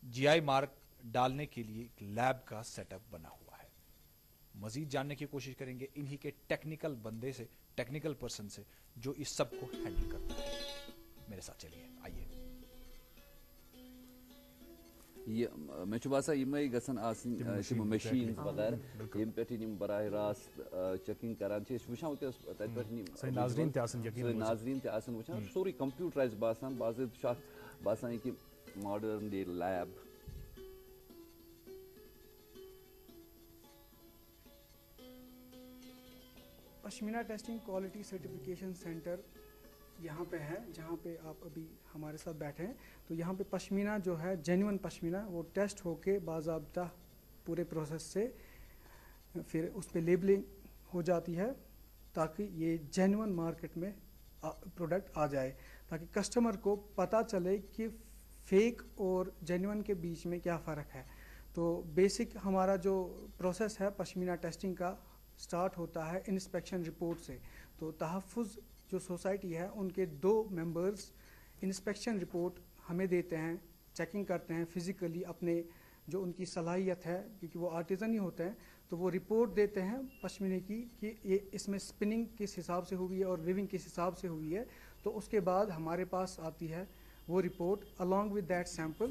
جی آئی مارک ڈالنے کے لیے ایک لیب کا سیٹ اپ بنا ہوا ہے. مزید جاننے کی کوشش کریں گے انہی کے ٹیکنیکل بندے سے, ٹیکنیکل پرسن سے جو اس سب کو ہینڈل کرتا ہے. میرے ساتھ چلیے, آئیے. مےٚ چھُ باسان یِمے گژھن آسٕنۍ تِم مشیٖنز وغیرہ ییٚمہِ پٮ۪ٹھ یِم براہ راست چیکنگ کران چھِ. أسۍ وٕچھان وٕنکیٚس تتہِ پٮ۪ٹھ سٲنۍ ناظریٖن تہِ آسن وٕچھان سورُے کمپیوٗٹرایز باسان باضٲبطہٕ چھُ اکھ باسان یہِ کہِ modern day lab. Pashmina testing quality certification centre یہاں پہ ہے جہاں پہ آپ ابھی ہمارے ساتھ بیٹھے ہیں. تو یہاں پہ پشمینہ جو ہے جینون پشمینہ وہ ٹیسٹ ہو کے باضابطہ پورے پروسیس سے پھر اس پہ لیبلنگ ہو جاتی ہے تاکہ یہ جینون مارکیٹ میں پروڈکٹ آ جائے, تاکہ کسٹمر کو پتہ چلے کہ فیک اور جینون کے بیچ میں کیا فرق ہے. تو بیسک ہمارا جو پروسیس ہے پشمینہ ٹیسٹنگ کا سٹارٹ ہوتا ہے انسپیکشن رپورٹ سے. تو تحفظ جو سوسائٹی ہے ان کے 2 ممبرز انسپیکشن رپورٹ ہمیں دیتے ہیں, چیکنگ کرتے ہیں فزیکلی اپنے جو ان کی صلاحیت ہے کیونکہ وہ آرٹیزن ہی ہوتے ہیں. تو وہ رپورٹ دیتے ہیں پشمینے کی کہ یہ اس میں اسپننگ کس حساب سے ہوئی ہے اور ویونگ کس حساب سے ہوئی ہے. تو اس کے بعد ہمارے پاس آتی ہے وہ report along with that sample.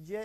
GI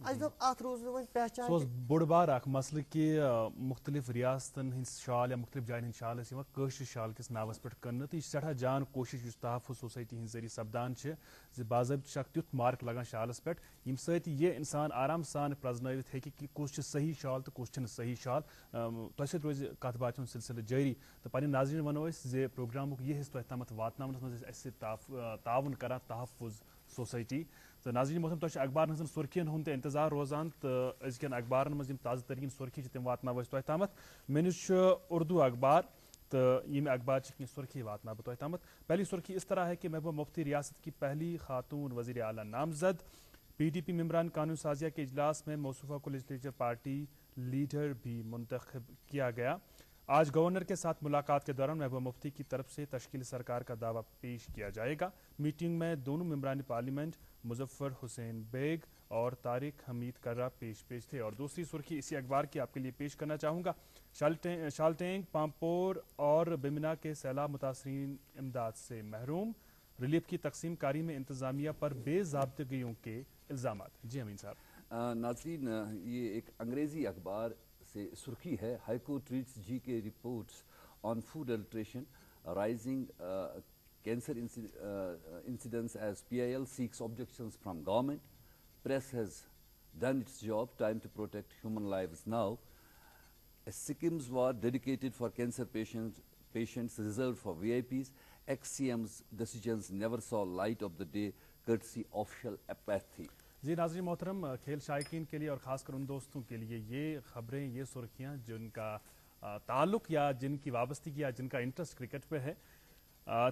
اَسہِ دوٚپ اَتھ روز نہٕ وۄنۍ پہچان. سُہ اوس بوٚڑ بار اکھ مسلہٕ کہِ مُختلِف ریاستن ہٕنٛدۍ شال یا مُختلِف جاین ہٕنٛدۍ شال ٲسۍ یِوان کٲشرِ شال کِس ناوس پٮ۪ٹھ کٕننہٕ تہٕ یہِ چھِ سٮ۪ٹھاہ جان کوٗشِش یُس تحفظ سوسایٹی ہٕنٛدۍ ذٔریعہٕ سپدان چھِ زِ باضٲبطہٕ چھُ اکھ تیُتھ مارک لگان شالس پٮ۪ٹھ ییٚمہِ سۭتۍ یہِ اِنسان آرام سان پرٛزنٲوِتھ ہیٚکہِ کہِ کُس چھُ صحیح شال تہٕ کُس چھُنہٕ صحیح شال. تۄہہِ سۭتۍ روزِ کتھ باتھِ ہُنٛد سلسلہٕ جٲری تہٕ پنٕنۍ ناظریٖن ونو أسۍ زِ پروگرامُک یہِ حصہٕ تۄہہِ تامتھ واتناونس منٛز ٲسۍ اَسہِ سۭتۍ تعاوُن کران تحفظ سوسایٹی تہٕ ناظریٖن محترم تۄہہِ چھُ اخبارن ہٕنٛزن سُرخین ہُنٛد تہِ انتظار روزان تہٕ أزکٮ۪ن اخبارن منٛز یِم تازٕ تریٖن سُرخی چھِ تِم واتناوو أسۍ تۄہہِ تامتھ. مےٚ نِش چھُ اردو اخبار تہٕ ییٚمہِ اخبار چہِ کینٛہہ سُرخی واتناو بہٕ تۄہہِ تامتھ. پہلی سُرخی اس طرح ہے کہ محبوبہ مفتی ریاست کی پہلی خاتون وزیر اعلیٰ نامزد. PDP ممبران قانون سازیہ کے اجلاس میں موصوفہ کو لیجسلیچر پارٹی لیڈر بھی منتخب کیا گیا. آج گورنر کے ساتھ ملاقات کے دوران محبوبہ مفتی کی طرف سے تشکیل سرکار کا دعویٰ پیش کیا جائے گا. میٹنگ میں دونوں ممبران پارلیمنٹ مظفر حسین بیگ اور طارق حمید کرہ پیش تھے. اور دوسری سرخی اسی اخبار کی آپ کے لیے پیش کرنا چاہوں گا. شالٹینگ پامپور اور بیمنا کے سیلاب متاثرین امداد سے محروم. ریلیف کی تقسیم کاری میں انتظامیہ پر بے ضابطگیوں کے الزامات. جی امین صاحب. ناظرین یہ ایک انگریزی اخبار سے سرخی ہے. High court treats G K reports on food adulteration rising cancer incidents as PIL seeks objections from government. Press has done its job. Time to protect human lives now. A Sikkim's ward dedicated for cancer patients reserved for VIPs. Ex-CM's decisions never saw light of the day courtesy official apathy. جی ناظرین محترم کھیل شائقین کے لیے اور خاص کر ان دوستوں کے لیے یہ خبریں یہ سرخیاں جن کا تعلق یا جن کی وابستگی یا جن کا انٹرسٹ کرکٹ پہ ہے.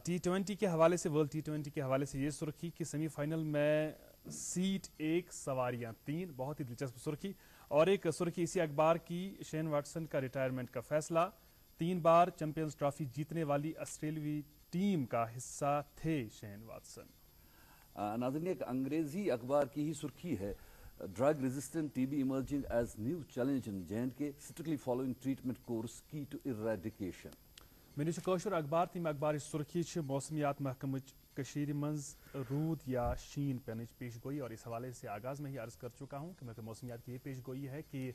T20 کے حوالے سے ورلڈ T20 کے حوالے سے یہ سرخی کہ سیمی فائنل میں سیٹ 1 سواریاں 3. بہت ہی دلچسپ سرخی. اور ایک سرخی اسی اخبار کی شین واٹسن کا ریٹائرمنٹ کا فیصلہ. 3 بار چیمپئنز ٹرافی جیتنے والی آسٹریلوی ٹیم کا حصہ تھے شین واٹسن. ناظرین ایک انگریزی اخبار کی ہی سرخی ہے. Drug resistant T B emerging as new challenge in J&K strictly following treatment course key to eradication. مےٚ نِش چھُ کٲشُر اخبار تہٕ ییٚمہِ اخبارٕچ سُرخی چھِ موسمیات محکمٕچ کشیر منز رود یا شین پینچ پیش گوئی. اور اس حوالے سے آغاز میں ہی عرض کر چکا ہوں کہ موسمیات کی یہ پیش گوئی ہے کہ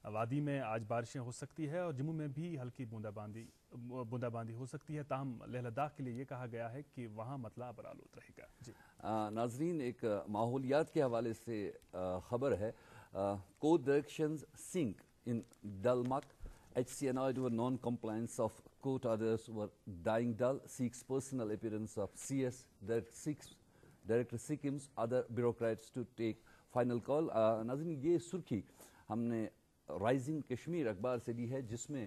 وادی میں آج بارشیں ہو سکتی ہے اور جموں میں بھی ہلکی بوندا باندی ہو سکتی ہے. تاہم لیہ لداخ کے لیے یہ کہا گیا ہے کہ وہاں مطلع برآلود رہے گا. جی ناظرین ایک ماحولیات کے حوالے سے خبر ہے. Code directions sink in Dalmak. HC annoyed over non-compliance of court orders were dying dull. Seeks personal appearance of CS. Director Sikkim's other bureaucrats to take final call. ناظرین یہ سرخی ہم نے رائزنگ کشمیر اخبار سے لی ہے جس میں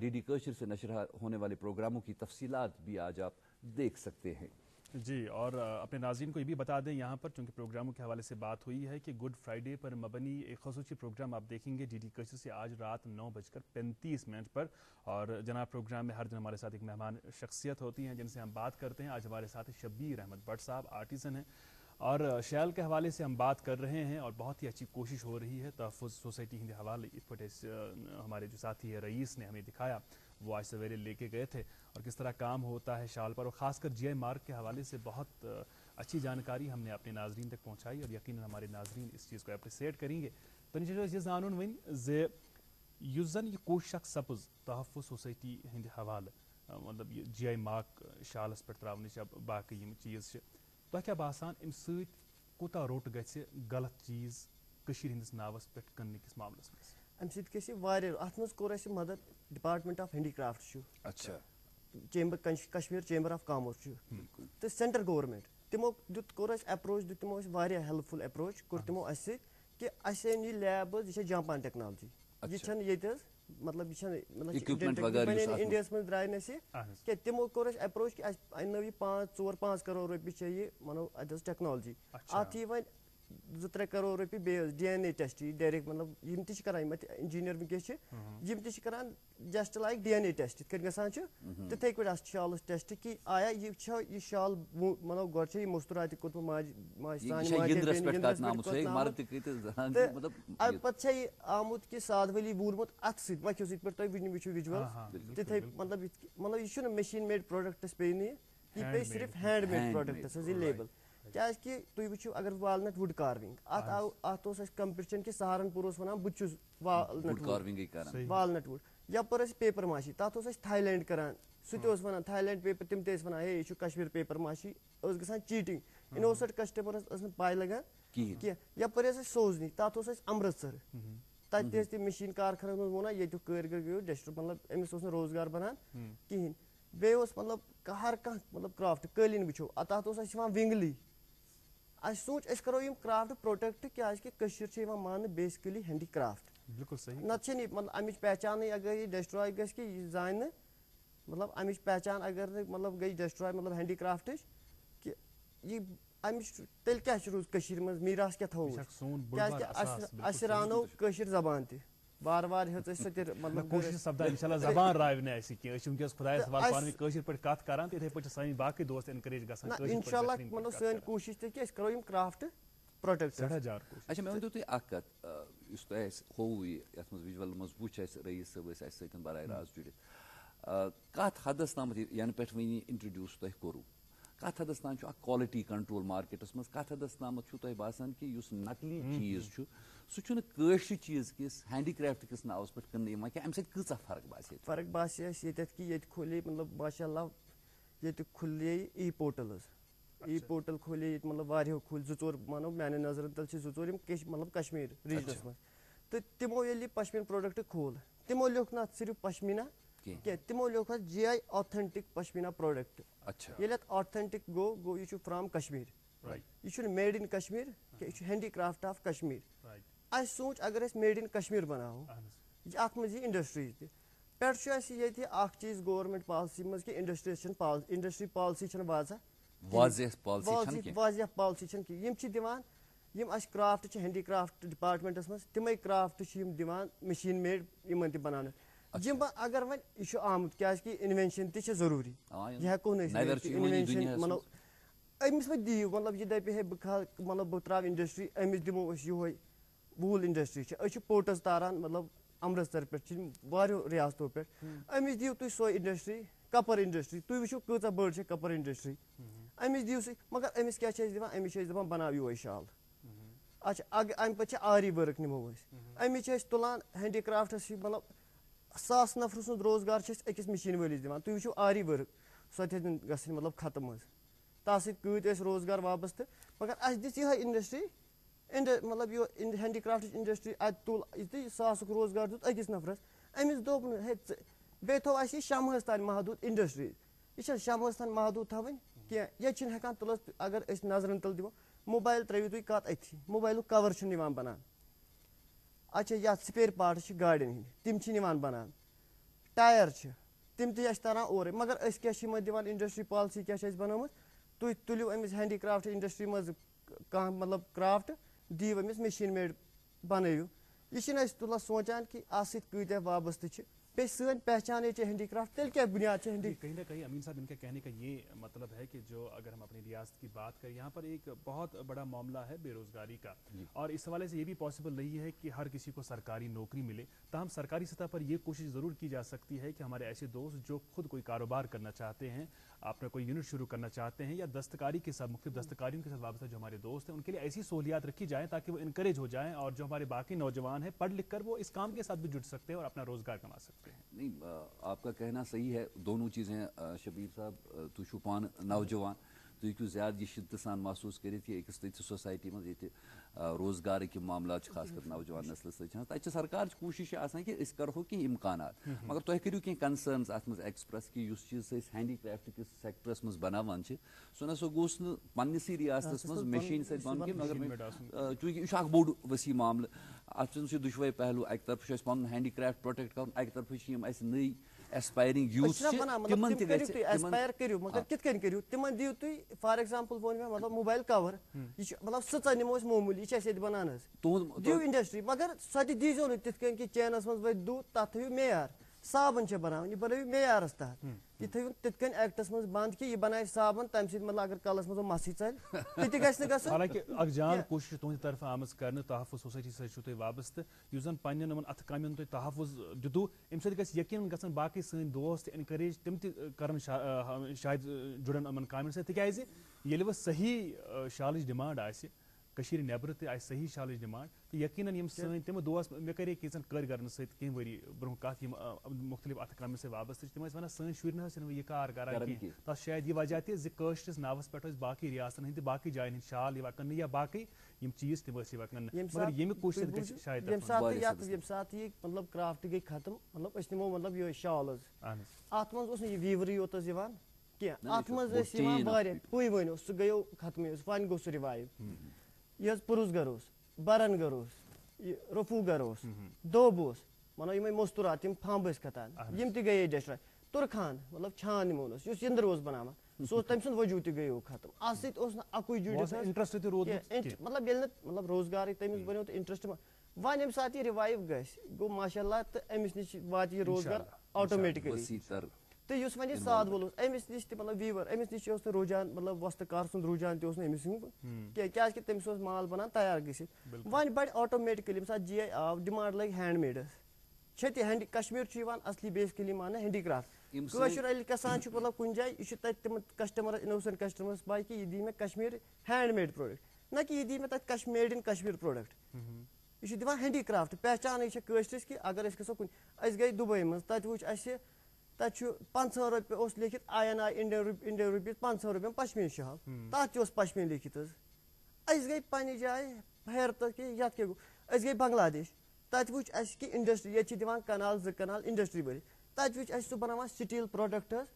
DD کشر سے نشر ہونے والے پروگراموں کی تفصیلات بھی آج آپ دیکھ سکتے ہیں. جی اور اپنے ناظرین کو یہ بھی بتا دیں یہاں پر چونکہ پروگراموں کے حوالے سے بات ہوئی ہے کہ گڈ فرائیڈے پر مبنی ایک خصوصی پروگرام آپ دیکھیں گے DD کشر سے آج رات 9:35 پر. اور جناب پروگرام میں ہر دن ہمارے ساتھ ایک مہمان شخصیت ہوتی ہیں جن سے ہم بات کرتے ہیں. آج ہمارے ساتھ شبیر احمد بٹ صاحب آرٹیزن ہیں اور شیل کے حوالے سے ہم بات کر رہے ہیں اور بہت ہی اچھی کوشش ہو رہی ہے. تحفظ سوسائٹی ہند حوالے ہمارے جو ساتھی ہے رئیس نے ہمیں دکھایا وہ آج سویرے لے کے گئے تھے اور کس طرح کام ہوتا ہے شال پر. اور خاص کر GI مارک کے حوالے سے بہت اچھی جانکاری ہم نے اپنے ناظرین تک پہنچائی اور یقیناً ہمارے ناظرین اس چیز کو اپریسیٹ کریں گے. تو یہ زانن ون زِ یُس زن یہ کوشش اکھ سپز تحفظ سوسائٹی ہند حوالہ مطلب یہ GI مارک شالس پہ تراونٕچ باقی یم چیز تۄہہِ کیٛاہ باسان امہِ سۭتۍ کوٗتاہ روٚٹ گژھِ غلط چیٖز کٔشیٖرِ ہٕنٛدِس ناوس پٮ۪ٹھ کٕننہٕ کِس معاملس منٛز؟ امہِ سۭتۍ گژھِ واریاہ اتھ منٛز کوٚر اَسہِ مدد ڈپارٹمنٹ آف ہینڈی کرافٹ چھُ اچھا کشمیر چیمبر آف کامٲرس چھُ تہٕ سینٹرل گورمنٹ تِمو کوٚر اَسہِ ایپروچ دیُت تِمو اَسہِ واریاہ ہیلپفُل ایپروچ کوٚر تِمو اَسہِ سۭتۍ کہِ اَسہِ أنۍ یہِ لیب حظ یہِ چھےٚ جمپان ٹیکنالجی یہِ چھَنہٕ ییٚتہِ حظ مطلب یہِ چھَنہٕ انڈیاہس منٛز درٛاے نہٕ اَسہِ کینٛہہ تِمو کوٚر اَسہِ ایپروچ کہِ اَسہِ اننٲو یہِ 4-5 کَرور رۄپیہِ چھےٚ یہِ وَنو اَتہِ حظ ٹیکنالجی اَتھ یی وۄنۍ 2-3 کَرور رۄپیہِ بیٚیہِ حظ DNA ٹیسٹ یی ڈایریکٹ مطلب یِم تہِ چھِ کران یِم اَتہِ اِنجیٖنیر وٕنکیٚس چھِ یِم تہِ چھِ کران جسٹ لایک DNA ٹیسٹ یِتھ کٔنۍ گژھان چھُ تِتھٕے پٲٹھۍ اَتھ شالَس ٹیسٹ کہِ آیا یہِ چھا یہِ شال مطلب گۄڈٕ چھےٚ یہِ مُستُرا تہِ کوٚرمُت تہٕ پَتہٕ چھےٚ یہِ آمُت کہِ ساد ؤلی ووٗنمُت اَتھٕ سۭتۍ وٕچھِو یِتھ پٲٹھۍ تُہۍ وٕچھِو وِجوَل تِتھٕے مطلب یہِ چھُنہٕ مِشیٖن میڈ پرٛوڈَکٹَس پیٚیہِ نہٕ یہِ پیٚیہِ صرف ہینٛڈ میڈ پرٛوڈَکٹَس حظ یہِ لیبل کیازکہِ تُہۍ وٕچھِو اگر والنٹ وُڈ کاروِنٛگ اَتھ اوس اَسہِ کَمپِٹِشَن کہِ سہارنپوٗر اوس وَنان بہٕ چھُس والنٹ وُڈ یَپٲرۍ ٲسۍ پیپر ماشی تَتھ اوس اَسہِ تھاے لینٛڈ کَران سُہ تہِ اوس وَنان تھاے لینٛڈ پیپر تِم تہِ ٲسۍ وَنان ہے یہِ چھُ کشمیٖر پیپر ماشی ٲس گژھان چیٖٹِنٛگ اِنوسَنٹ کَسٹمَرَس ٲس نہٕ پاے لگان کینٛہہ یَپٲرۍ ٲسۍ اَسہِ سوزنی تَتھ اوس اَسہِ امرتسر تَتہِ تہِ ٲسۍ تِم مِشیٖن کارخانَس منٛز وَنان ییٚتیُک کٲرۍ گٔیو ڈٮ۪سٹر مطلب أمِس اوس نہٕ روزگار بَنان کِہیٖنۍ بیٚیہِ اوس مطلب ہر کانٛہہ مطلب کرافٹ قٲلیٖن وٕچھو تَتھ اوس اَسہِ یِوان وِنٛگلی اَسہِ سوٗنٛچ أسۍ کَرو یِم کرافٹ پروٹیکٹ کیازکہِ کٔشیٖر چھِ یِوان ماننہٕ بیسِکٔلی ہینٛڈی کرافٹ نَتہٕ چھِنہٕ یہِ مطلب اَمِچ پہچانٕے اگر یہِ ڈٮ۪سٹرٛاے گژھِ کہِ یہِ زانہِ نہٕ مطلب اَمِچ پہچان اگر نہٕ مطلب گٔے ڈٮ۪سٹرٛاے مطلب ہینٛڈی کرافٹٕچ کہِ یہِ اَمِچ تیٚلہِ کیٛاہ چھُ روٗز کٔشیٖرِ منٛز میٖراث کیٛاہ تھاوو کیٛازِکہِ اَسہِ راونو کٲشِر زبان تہِ وارٕ وارٕ ہیٚژ اَسہِ سۄ تہِ مطلب اِنشاء اللہ مطلب سٲنۍ کوٗشِش تہِ کہِ أسۍ کَرو یِم کرافٹ پروٹیکٹ. اچھا مےٚ ؤنۍتو تُہۍ اکھ کَتھ یُس تۄہہِ اَسہِ ہووُ یَتھ منٛز وِجوَل منٛز وٕچھ اَسہِ رئیٖس صٲب ٲسۍ اَسہِ سۭتۍ براہ راست جُڑِتھ کَتھ حدس تامَتھ یَنہٕ پٮ۪ٹھ وۄنۍ اِنٹرڈیوٗس تۄہہِ کوٚروٕ کَتھ حدس تام چھُ اکھ کالٹی کنٹرول مارکیٹس منٛز کَتھ حدس تامَتھ چھُو تۄہہِ باسان کہِ یُس نقلی چیٖز چھُ سُہ چھُنہٕ کٲشرِ چیٖز کِس ہینڈی کرافٹ کِس ناوَس پٮ۪ٹھ کٕننہٕ یِوان کینٛہہ اَمہِ سۭتۍ کۭژاہ فرق باسے فرق باسے اَسہِ ییٚتٮ۪تھ کہِ ییٚتہِ کھولے مطلب ماشاء اللہ ییٚتہِ کھُلے ای پوٹل حظ ای پوٹل کھولے ییٚتہِ مطلب واریاہو کھوٗلۍ 2-4 مانو میانٮ۪ن نظرن تل چھِ 2-4 یِم مطلب کشمیٖر ریجنس منٛز تہٕ تِمو ییٚلہِ یہِ پشمیٖن پروڈکٹ کھوٗل تِمو لیوٗکھ نہٕ اَتھ صرف پشمیٖنا کینٛہہ تِمو لیوٗکھ اَتھ GI آتھنٹِک پشمیٖنا پروڈکٹ ییٚلہِ اَتھ آتھنٹِک گوٚو یہِ چھُ فرام کشمیٖر یہِ چھُنہٕ میڈ اِن کشمیٖر کینٛہہ یہِ چھُ ہینٛڈی کرافٹ آف کشمیٖر اَسہِ سوٗنٛچ اگر أسۍ میڈ اِن کشمیٖر بناوو اَتھ منٛز یی انڈسٹریٖز تہِ پٮ۪ٹھٕ چھُ اَسہِ ییٚتہِ اکھ چیٖز گورمینٹ پالسی منٛز کہِ انڈسٹری چھنہٕ انڈسٹری پالسی چھنہٕ واضح پالسی چھنہٕ کِہیٖنۍ یِم چھِ دِوان یِم اَسہِ کرافٹ چھِ ہینٛڈی کرافٹ ڈِپارٹمنٹس منٛز تِمے کرافٹ چھِ یِم دِوان مِشیٖن میڈ یِمن تہِ بناونہٕ یِم اگر وۄنۍ یہِ چھُ آمُت کیازکہِ اِنوینشن تہِ چھِ ضروٗری یہِ ہٮ۪کو نہٕ أسۍ اِنوینشن مطلب أمِس وۄنۍ دِیِو مطلب یہِ دَپہِ ہے بہٕ کھالہٕ مطلب بہٕ تراوٕ انڈسٹری أمِس دِمو أسۍ یِہوے ووٗل انڈسٹری چھِ أسۍ چھِ پوٹس تاران مطلب امرتسر پٮ۪ٹھ چھِ یِم واریاہو رِیاستو پٮ۪ٹھ أمِس دِیِو تُہۍ سۄے انڈسٹری کپر انڈسٹری تُہۍ وٕچھِو کۭژاہ بٔڑ چھِ کپر انڈسٹری أمِس دِیِو سُہ مگر أمِس کیٛاہ چھِ أسۍ دِوان أمِس چھِ أسۍ دَپان بناو یِہوے شال اچھا اَمہِ پَتہٕ چھِ آری ؤرٕک نِمو أسۍ أمِس چھِ أسۍ تُلان ہینٛڈی کرافٹس چھِ مطلب 1,000 نفرٕ سُنٛد روزگار چھِ أسۍ أکِس مِشیٖن وٲلِس دِوان تُہۍ وٕچھِو آری ؤرٕک سۄ تہِ ہیٚژِ گژھٕنۍ مطلب ختم حظ تَتھ سۭتۍ کۭتۍ ٲسۍ روزگار وابستہٕ مگر اَسہِ دِژ یِہے انڈسٹری مطلب یہِ ہینٛڈی کرافٹٕچ انڈسٹری اَتہِ تُل یُتھُے 1,000 روزگار دیُت أکِس نفرس أمِس دوٚپ نہٕ ہے ژٕ بیٚیہِ تھوٚو اَسہِ یہِ شمہس تانۍ محدوٗد انڈسٹری یہِ چھےٚ شمہس تانۍ محدوٗد تھاوٕنۍ کینٛہہ ییٚتہِ چھِنہٕ ہٮ۪کان تُلس اگر أسۍ نظرن تل دِمو موبایل ترٲیِو تُہۍ کَتھ أتھی موبایلُک کور چھُنہٕ یِوان بنان اچھا یتھ سپیر پارٹس چھِ گاڑٮ۪ن ہٕنٛدۍ تِم چھِنہٕ یِوان بنان ٹایر چھِ تِم تہِ چھِ اَسہِ تران اورَے مگر أسۍ کیٛاہ چھِ یِمن دِوان انڈسٹری پالسی کیٛاہ چھِ اَسہِ بنٲومٕژ تُہۍ تُلِو أمِس ہینٛڈی کرافٹ انڈسٹری منٛز کانٛہہ مطلب کرافٹ دِیِو أمِس مِشیٖن میڈ بنٲیِو یہِ چھِنہٕ أسۍ تُلان سونٛچان کہِ اَتھ سۭتۍ کۭتیاہ وابستہٕ چھِ بیٚیہِ سٲنۍ پہچانے چھِ ہینٛڈی کرافٹ تیٚلہِ کیٛاہ بُنیاد چھِ ہینٛڈی کہیں نہ کہیں امین صاحب ان کا کہنے کا یہ مطلب ہے کہ جو اگر ہم اپنی ریاست کی بات کریں یہاں پر ایک بہت بڑا معاملہ ہے بے روزگاری کا اور اس حوالے سے یہ بھی پاسبل نہیں ہے کہ ہر کسی کو سرکاری نوکری ملے تاہم سرکاری سطح پر یہ کوشش ضرور کی جا سکتی ہے کہ ہمارے ایسے دوست جو خود کوئی کاروبار کرنا چاہتے ہیں اپنا کوئی یونٹ شروع کرنا چاہتے ہیں یا دستکاری کے ساتھ مختلف دستکاریوں کے ساتھ وابستہ جو ہمارے دوست ہیں ان کے لیے ایسی سہولیات رکھی جائیں تاکہ وہ انکریج ہو جائیں اور جو ہمارے باقی نوجوان ہیں پڑھ لکھ کر وہ اس کام کے ساتھ بھی جڑ سکتے ہیں اور اپنا روزگار کما سکتے ہیں. نہیں آپ کا کہنا صحیح ہے دونوں چیزیں شبیر صاحب تُہۍ چھُو پانہٕ نوجوان تُہۍ ہیٚکِو زیادٕ یہِ شِدتہٕ سان محسوٗس کٔرِتھ کہِ أکِس تِژھِ سوسایٹی منٛز ییٚتہِ روزگارٕکۍ یِم معاملات چھِ خاص کر نوجوان نسلہٕ سۭتۍ چھِ تَتہِ چھِ سرکارٕچ کوٗشِش چھِ آسان کہِ أسۍ کَرہو کینٛہہ اِمکانات مگر تۄہہِ کٔرِو کینٛہہ کنسٲرنٕز اَتھ منٛز ایٚکسپرٛس کہِ یُس چیٖز أسۍ ہینٛڈی کرٛافٹ کِس سیکٹرس منٛز بناوان چھِ سُہ نہ سا گوٚژھ نہٕ پننِسٕے ریاستس منٛز مِشیٖنہِ سۭتۍ بنُن کینٛہہ مگر چوٗنٛکہِ یہِ چھُ اکھ بوٚڑ ؤسیع معاملہٕ اَتھ منٛز چھِ دۄشوے پہلوٗ اَکہِ طرفہٕ چھُ اَسہِ پنُن ہینٛڈی کرٛافٹ پروٹیکٹ کرُن اَکہِ طرفہٕ چھِ یِم اَسہِ نٔے ایسپایرِنٛگ یوٗتھ چھِ تِمن تہِ گژھِ ایسپایر کٔرِو مگر کِتھ کٔنۍ کٔرِو تِمن دِیِو تُہۍ فار ایگزامپل ووٚن مےٚ مطلب موبایل کور یہِ چھُ مطلب سٕژن نِمو أسۍ معموٗلی یہِ چھِ اَسہِ ییٚتہِ بنان حظ دِیِو انڈسٹری مگر سۄ تہِ دیٖزیو نہٕ تِتھ کٔنۍ کہِ چینس منٛز ؤتھۍ دُہ تتھ تھٲیِو معیار صابن چھِ بناوٕنۍ یہِ بنٲیِو معیارس تحت یہِ تھٲیِو تِتھ کٔنۍ ایکٹس منٛز بنٛد کہِ یہِ بنایہِ صابن تمہِ سۭتۍ مطلب اگر کلس منٛز مسٕے ژَلہِ تہِ تہِ گژھِ نہٕ گژھُن حالانکہِ اکھ جان کوٗشش تُہنٛدِ طرفہٕ آمٕژ کرنہٕ تحفظ سوسایٹی سۭتۍ چھُو تُہۍ وابستہٕ یُس زن پننٮ۪ن یِمن اتھٕ کامٮ۪ن تُہۍ تحفظ دِتوٗ اَمہِ سۭتۍ گژھِ یقیٖنن گژھن باقٕے سٲنۍ دوس تہِ اٮ۪نکریج تِم تہِ کرن شاید جُڑن یِمن کامٮ۪ن سۭتۍ تِکیازِ ییٚلہِ وۄنۍ صحیح شالٕچ ڈِمانٛڈ آسہِ کٔشیٖرِ نٮ۪برٕ تہِ آسہِ صحیح شالٕچ ڈِمانٛڈ تہٕ یقیٖناً یِم سٲنۍ تِم دوس مےٚ کَرے کینٛژَن کٲرگَرن سۭتۍ کینٛہہ ؤری برونٛہہ کَتھ یِم مُختلِف اَتھٕ کامہِ سۭتۍ وابستہٕ چھِ تِم ٲسۍ وَنان سٲنۍ شُرۍ نہ حظ چھِنہٕ یہِ کار کَران کینٛہہ تَتھ چھُ شاید یہِ وجہ تہِ زِ کٲشرِس ناوَس پٮ۪ٹھ ٲسۍ باقٕے رِیاستَن ہٕنٛدۍ تہِ باقٕے جایَن ہٕنٛدۍ شال یِوان کٕننہٕ یا باقٕے یِم چیٖز تِم ٲسۍ یِوان کٕننہٕ مگر ییٚمہِ کوٗشِش سۭتۍ گژھِ شاید ییٚمہِ ساتہٕ یہِ مطلب کرٛافٹ گٔے ختم مطلب أسۍ نِمو مطلب یِہوٚے شال حظ اَتھ منٛز اوس نہٕ یہِ ویٖورٕے یوت حظ یِوان کینٛہہ اَتھ منٛز ٲسۍ یِوان واریاہ تُہۍ ؤنِو سُہ گٔیو ختمٕے حظ وۄنۍ گوٚو سُہ رِوایِو یہِ حظ پُرُس گر اوس بَرَن گر اوس یہِ رفوٗ گر اوس دوٚب اوس وَنو یِمَے مستوٗرات یِم پھمب ٲسۍ کھَتان یِم تہِ گٔیے ڈٮ۪سٹرٛاے تُرخان مطلب چھان یِمن اوس یُس یِنٛدٕر اوس بَناوان سُہ اوس تٔمۍ سُنٛد وجوٗد تہِ گٔیو ختم اَتھ سۭتۍ اوس نہٕ اَکُے جُڑِتھ مطلب ییٚلہِ نہٕ مطلب روزگارٕے تٔمِس بَنیو تہٕ اِنٹرٛسٹ وۄنۍ ییٚمہِ ساتہٕ یہِ رِوایِو گژھِ گوٚو ماشاء اللہ تہٕ أمِس نِش واتہِ یہِ روزگار آٹومیٹِکٔلی تہٕ یُس وۄنۍ یہِ ساد وول اوس أمِس نِش تہِ مطلب ویٖور أمِس نِش اوس نہٕ رُجان مطلب وۄستہٕ کار سُنٛد رُجان تہِ اوس نہٕ أمِس کینٛہہ کیٛازِکہِ تٔمِس اوس مال بَنان تیار گٔژھِتھ وۄنۍ بَڑِ آٹومیٹِکٔلی ییٚمہِ ساتہٕ جی آی آو ڈِمانٛڈ لٔگۍ ہینٛڈ میڈَس چھےٚ تہِ کشمیٖر چھُ یِوان اَصلی بیسِکٔلی ماننہٕ ہینٛڈی کرٛافٹ کٲشُر ییٚلہِ گژھان چھُ مطلب کُنہِ جایہِ یہِ چھُ تَتہِ تِمن کَسٹمَرَس اِنوسنٛٹ کَسٹمَرَس پاے کہِ یہِ دی مےٚ کشمیٖر ہینٛڈ میڈ پرٛوڈَکٹ نہ کہِ یہِ دی مےٚ تَتہِ میڈ اِن کشمیٖر پرٛوڈَکٹ یہِ چھُ دِوان ہینٛڈی کرٛافٹ پہچانٕے چھےٚ کٲشرِس کہِ اگر أسۍ گژھو کُنہِ أسۍ گٔے دُبے منٛز تَتہِ وٕچھ اَسہِ تَتہِ چھُ 500 رۄپیہِ اوس لیکھِتھ INR اِنڈین رُپیٖز 500 رۄپیَن پشمیٖن شال تَتھ تہِ اوس پشمیٖن لیکھِتھ حظ أسۍ گٔے پنٛنہِ جایہِ حیرتَس کہِ یَتھ کیٛاہ گوٚو أسۍ گٔے بنٛگلادیش تَتہِ وٕچھ اَسہِ کہِ اِنڈَسٹِرٛی ییٚتہِ چھِ دِوان کَنال 2 کَنال اِنڈَسٹِرٛی بٔرِتھ تَتہِ وٕچھ اَسہِ سُہ بَناوان سِٹیٖل پرٛوڈَکٹ حظ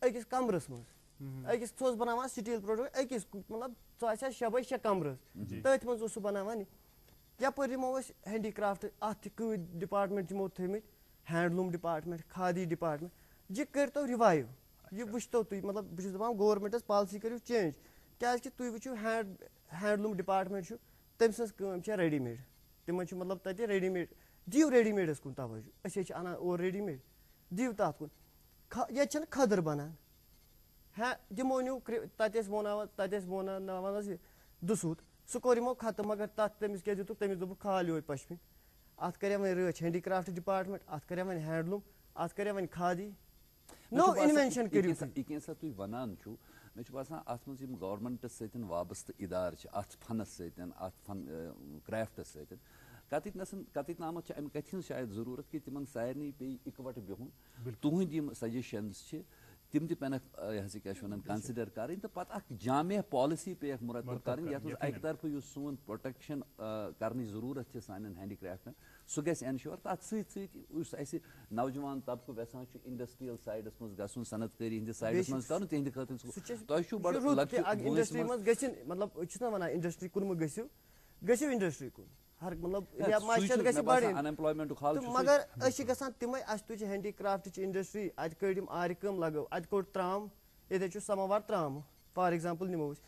أکِس کَمرَس منٛز أکِس سُہ اوس بَناوان سِٹیٖل پرٛوڈَکٹ أکِس مطلب سُہ آسہِ ہا 6 x 6 کَمرٕ تٔتھۍ منٛز اوس سُہ بَناوان یہِ یَپٲرۍ دِمو أسۍ ہینٛڈی کرٛافٹ اَتھ تہِ کۭتۍ ڈِپاٹمٮ۪نٛٹ یِمو تھٲیمٕتۍ ہینٛڈلوٗم ڈِپاٹمٮ۪نٛٹ کھادی ڈِپاٹمٮ۪نٛٹ یہِ کٔرۍتو رِوایِو یہِ وٕچھتو تُہۍ مطلب بہٕ چھُس دَپان گورمٮ۪نٛٹَس پالسی کٔرِو چینٛج کیٛازِکہِ تُہۍ وٕچھِو ہینٛڈلوٗم ڈِپاٹمٮ۪نٛٹ چھُ تٔمۍ سٕنٛز کٲم چھےٚ ریڈی میڈ تِمن چھُ مطلب تَتہِ ریڈی میڈ دِیِو ریڈی میڈَس کُن توجہ أسۍ حظ چھِ اَنان اورٕ ریڈی میڈ دِیِو تَتھ کُن ییٚتہِ چھَنہٕ کھٔدٕر بَنان تِمو نیوٗ تَتہِ ٲسۍ ووناوان حظ یہِ دُسوٗت سُہ کوٚر یِمو ختم مگر تَتھ تٔمِس کیٛاہ دِتُکھ تٔمِس دوٚپُکھ کھال یِہوٚے پشمیٖن اَتھ کَرے وۄنۍ رٲچھ ہینٛڈی کرٛافٹ ڈِپاٹمٮ۪نٛٹ اَتھ کَرے وۄنۍ ہینٛڈلوٗم اَتھ کَرے وۄنۍ کھادی نوٚو اِنوٮ۪نشَن کٔرِو یہِ کینٛژھا تُہۍ وَنان چھُو مےٚ چھُ باسان اَتھ منٛز یِم گورمٮ۪نٛٹَس سۭتۍ وابستہٕ اِدارٕ چھِ اَتھ فَنَس سۭتۍ اَتھ کرٛافٹَس سۭتۍ کَتِتھ تامَتھ چھِ اَمہِ کَتھِ ہِنٛز شاید ضروٗرت کہِ تِمن سارنٕے پیٚیہِ اِکوَٹہٕ بِہُن تُہٕنٛدۍ یِم سَجَشَنٕز چھِ تِم تہِ پیٚنَکھ یہِ ہسا کیٛاہ چھِ وَنان کَنسِڈَر کَرٕنۍ تہٕ پَتہٕ اکھ جامع پالسی پیٚیَکھ مُرتب کَرٕنۍ یَتھ منٛز اَکہِ طرفہٕ یُس سون پرٛوٹیکشَن کَرنٕچ ضروٗرت چھِ سانٮ۪ن ہینٛڈی کرٛافٹَن سُہ گژھِ اٮ۪نشور تَتھ سۭتۍ سۭتۍ یُس اَسہِ نوجوان طبقہٕ یژھان چھُ اِنڈَسٹِرٛیَل سایڈَس منٛز گژھُن صنعت کٲری ہِنٛدِس سایڈَس منٛز کَرُن تِہنٛدِ خٲطرٕ تۄہہِ چھُو بَڑٕ اِنڈَسٹِرٛی منٛز گٔژھِنۍ مطلب أسۍ چھِس نہ وَنان اِنڈَسٹِرٛی کُنمہٕ گٔژھِو اِنڈَسٹِرٛی کُن ہر مطلب معیشت گژھِ بَڑٕنۍ مگر أسۍ چھِ گژھان تِمَے اَسہِ تُج ہینٛڈی کرٛافٹٕچ اِنڈَسٹِرٛی اَتہِ کٔڑۍ یِم آرِ کٲم لَگٲو اَتہِ کوٚڑ ترٛام ییٚتہِ حظ چھُ سَماوار ترٛامہٕ فار ایٚگزامپٕل نِمو أسۍ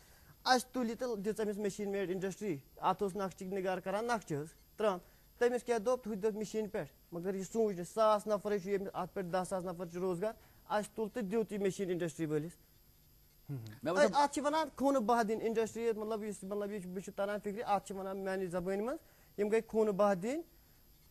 اَسہِ تُلہِ یہِ تہٕ دِژ أمِس مِشیٖن میڈ اِنڈَسٹِرٛی اَتھ اوس نَقشہِ نِگار کَران نَقشہٕ حظ ترٛام تٔمِس کیٛاہ دوٚپ ہُہ تہِ دوٚپ مِشیٖن پٮ۪ٹھ مگر یہِ سوٗنٛچ نہٕ 1000 نَفرٕے چھُ ییٚمِس اَتھ پٮ۪ٹھ 10,000 نَفر چھِ روزگار اَسہِ تُل تہٕ دیُت یہِ مِشیٖن اِنڈَسٹِرٛی وٲلِس اَتھ چھِ وَنان خوٗنہٕ بہہ دِنۍ اِنڈَسٹِرٛی مطلب یُس مطلب یہِ مےٚ چھُ تَران فِکرِ اَتھ چھِ وَنان میٛانہِ زبٲنۍ منٛز یِم گٔے خوٗنہٕ بہہ دِنۍ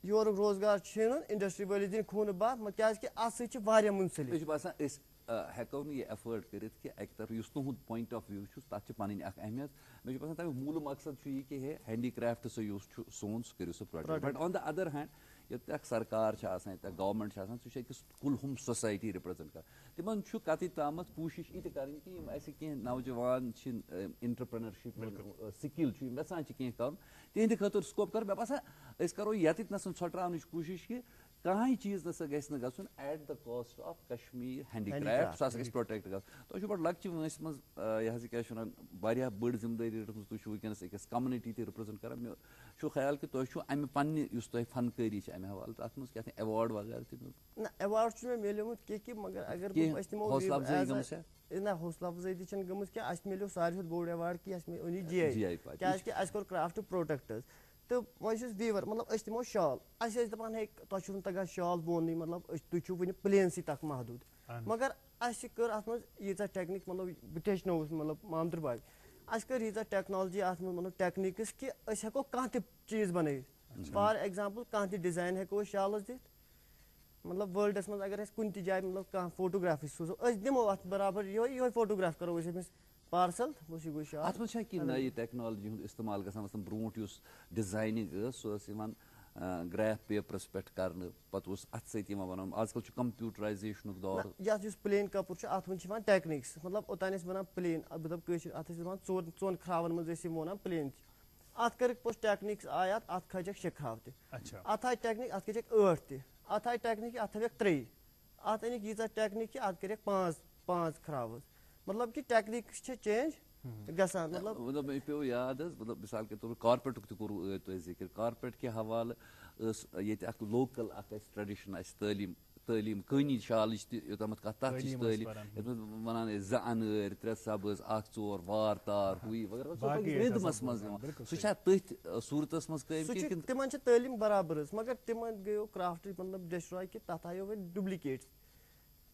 یورُک روزگار چھِنہٕ اِنڈَسٹِرٛی وٲلِس دِنۍ خوٗنہٕ بہہ کیٛازِکہِ اَتھ سۭتۍ چھِ واریاہ مُنسلِک مےٚ چھُ باسان أسۍ ہٮ۪کو نہٕ یہِ ایفٲڈ کٔرِتھ کہِ اَکہِ طرفہٕ یُس تُہُنٛد پویِنٛٹ آف وِو چھُ تَتھ چھِ پَنٕنۍ اکھ اہمیت مےٚ چھُ باسان تَمیُک موٗلہٕ مقصد چھُ یہِ کہِ ہے ہینٛڈی کرٛافٹ سُہ یُس چھُ سون سُہ کٔرِو سُہ protect but on the other hand ییٚتہِ اکھ سرکار چھِ آسان ییٚتہِ اکھ گورمٮ۪نٛٹ چھِ آسان سُہ چھُ أکِس کُلہُم سوسایٹی رِپرٛزنٛٹ کَران تِمن چھُ کَتِتھ تامَتھ کوٗشِش یہِ تہِ کَرٕنۍ کہِ یِم اَسہِ کینٛہہ نوجوان چھِ انٹرپرٛینرشِپ سِکِل چھُ یِم یَژھان چھِ کینٛہہ کَرُن تِہنٛدِ خٲطرٕ سکوپ کَرُن مےٚ باسان أسۍ کَرو ییٚتٮ۪تھ ژھۄٹراونٕچ کوٗشِش کہِ کٕہٕنۍ چیٖز نَسا گژھِ نہٕ گژھُن at the cost of Kashmir handicraft سُہ ہسا گژھِ پرٛوٹیکٹ گژھُن تۄہہِ چھُو بَڑٕ لۄکچہِ وٲنٛسہِ منٛز یہِ ہسا کیٛاہ چھِ وَنان واریاہ بٔڑ ذِمہٕ دٲری رٔٹمٕژ تُہۍ چھِو وٕنکیٚنَس أکِس کَمنِٹی تہِ رِپرٛزنٛٹ کَران مےٚ چھُ خیال کہِ تۄہہِ چھُو اَمہِ پنٛنہِ یُس تۄہہِ فَنکٲری چھِ اَمہِ حوالہٕ تَتھ منٛز کیٛاہ تام ایواڈ وغیرہ تہِ نہ ایواڈ چھُ مےٚ میلیومُت کینٛہہ مگر اگر نہ حوصلہٕ اَفضٲیی تہِ چھَنہٕ گٔمٕژ کینٛہہ اَسہِ میلیو ساروی کھۄتہٕ بوٚڑ ایواڈ کہِ اَسہِ أنۍ یہِ جی آی کیٛازِکہِ اَسہِ کوٚر کرٛافٹ پرٛوٹیکٹ حظ تہٕ وۄنۍ چھُس ویٖور مطلب أسۍ دِمو شال اَسہِ ٲسۍ دَپان ہے تۄہہِ چھُو نہٕ تَگان شال ووننٕے مطلب تُہۍ چھِو وٕنہِ پٕلینسٕے تَتھ محدوٗد مگر اَسہِ کٔر اَتھ منٛز ییٖژاہ ٹٮ۪کنیٖک مطلب بہٕ تہِ ہیٚچھنووُس مطلب مامتٕر باے اَسہِ کٔر ییٖژاہ ٹٮ۪کنالجی اَتھ منٛز مطلب ٹٮ۪کنیٖکٕس کہِ أسۍ ہٮ۪کو کانٛہہ تہِ چیٖز بَنٲوِتھ فار ایٚگزامپٕل کانٛہہ تہِ ڈِزاین ہٮ۪کو أسۍ شالَس دِتھ مطلب وٲلڈَس منٛز اگر أسۍ کُنہِ تہِ جایہِ مطلب کانٛہہ فوٹوگرٛافی سوزو أسۍ دِمو اَتھ برابر یِہوٚے فوٹوگرٛاف کَرو أسۍ أمِس پارسل بہٕ گوٚو شال اتھ منٛز چھا کینٛہہ نٔے ٹیکنالجی ہُنٛد استعمال گژھان مثلاً برونٛٹھ یُس ڈِزاینِنٛگ ٲس سۄ ٲس یِوان گرٛیف پیپرَس پٮ۪ٹھ کَرنہٕ پَتہٕ اوس اَتھٕ سۭتۍ یِوان بَناونہٕ آز کَل چھُ کَمپیوٗٹرایزیشنُک دور یَتھ یُس پٕلین کَپُر چھُ اَتھ منٛز چھِ یِوان ٹیکنیٖکٕس مطلب اوٚتانۍ ٲسۍ وَنان پٕلین مطلب کٲشِر اَتھ ٲسۍ دَپان ژۄن کھرٛاوَن منٛز ٲسۍ یِم وَنان پٕلین اَتھ کٔرِکھ پوٚتُس ٹیکنیٖکٕس آے اَتھ کھٲجِکھ 6 کھرٛاو تہِ اَتھ آے ٹیکنیٖک اَتھ کھٲجِکھ 8 تہِ اَتھ آے ٹیکنیٖک اَتھ تھٲوِکھ 3 اَتھ أنِکھ ییٖژاہ ٹیکنیٖک کہِ اَتھ کٔرِکھ 5 کھرٛاو حظ مطلب کہِ ٹیکنیٖکٕس چھِ چینٛج گژھان مطلب مےٚ پیوٚو یاد حظ مطلب مِثال کے طور پر کارپیٹُک تہِ کوٚروٕ تۄہہِ ذِکِر کارپیٹ کہِ حوالہٕ ٲس ییٚتہِ اکھ لوکل اکھ اَسہِ ٹریڈِشن اَسہِ تعلیٖم کٲنی شالٕچ تہِ یوٚتامَتھ کَتھ تَتھ تہِ چھِ تعلیٖم یَتھ منٛز وَنان ٲسۍ 2 اَنٲرۍ 3 سَبٕز 1 ژور وار تار ہُہ یہِ وغیرہ رِدمَس منٛز یِوان سُہ چھا تٔتھۍ صوٗرتَس منٛز قٲیِم تِمن چھِ تعلیٖم برابر حظ مگر تِمن گٔیو کرافٹ مطلب ڈیسٹراے کہِ تَتھ آیو وۄنۍ ڈُبلِکیٹٕس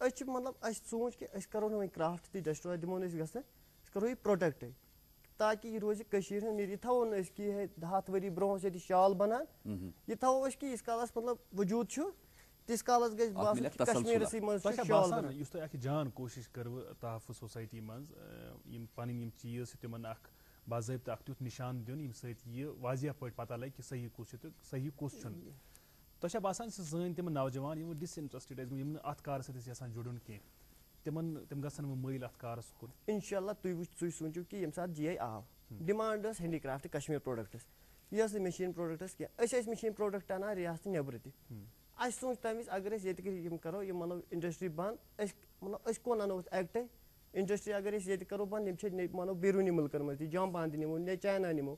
أسۍ چھِ مطلب اَسہِ سونٛچ کہِ أسۍ کَرو نہٕ وۄنۍ کرافٹ تہِ ڈیسٹراے دِمو نہٕ أسۍ گژھن أسۍ کَرو یہِ پروٹیکٹٕے تاکہِ یہِ روزِ کٔشیٖرِ ہٕنٛز یہِ تھاوو نہٕ أسۍ کہِ 10 ؤری برونٛہہ اوس ییٚتہِ شال بَنان یہِ تھاوو أسۍ کہِ ییٖتِس کالَس مطلب وجوٗد چھُ تیٖتِس کالَس گژھِ باسُن کشمیٖرسٕے منٛز یُس تۄہہِ اکھ جان کوٗشِش کٔروٕ تحفظ سوسایٹی منٛز یِم پَنٕنۍ یِم چیٖز چھِ تِمن اکھ باضٲبطہٕ اکھ تیُتھ نِشان دیُن ییٚمہِ سۭتۍ یہِ واضح پٲٹھۍ پَتہ لگہِ کہِ صحیح کُس چھُ تہٕ صحیح کُس چھُنہٕ تۄہہِ چھا باسان سٲنۍ تِم نوجوان یِم ڈِس اِنٹرسٹِڈ ٲسۍ گٔمٕتۍ یِم نہٕ اَتھ کارَس سۭتۍ ٲسۍ یَژھان جُڑُن کینٛہہ تِم گژھن وۄنۍ مٲیِل اَتھ کارَس کُن اِنشاء اللہ تُہۍ سوٗنٛچِو کہِ ییٚمہِ ساتہٕ GI آو ڈِمانٛڈ ٲس ہینٛڈی کرٛافٹ کشمیٖر پرٛوڈَکٹَس یہِ ٲس نہٕ مِشیٖن پرٛوڈَکٹَس کینٛہہ أسۍ ٲسۍ مِشیٖن پرٛوڈَکٹ اَنان رِیاستہٕ نیٚبرٕ تہِ اَسہِ سوٗنٛچ تَمہِ وِزِ اگر أسۍ ییٚتہِ یِم کَرو یِم مطلب اِنڈَسٹِرٛی بنٛد أسۍ کوٚن اَنو اَتھ ایٚکٹَے اِنڈَسٹِرٛی اگر أسۍ ییٚتہِ کَرو بنٛد یِم چھِ مانو بیروٗنی مُلکَن منٛز تہِ جامپان تہِ نِمو یا چاینا نِمو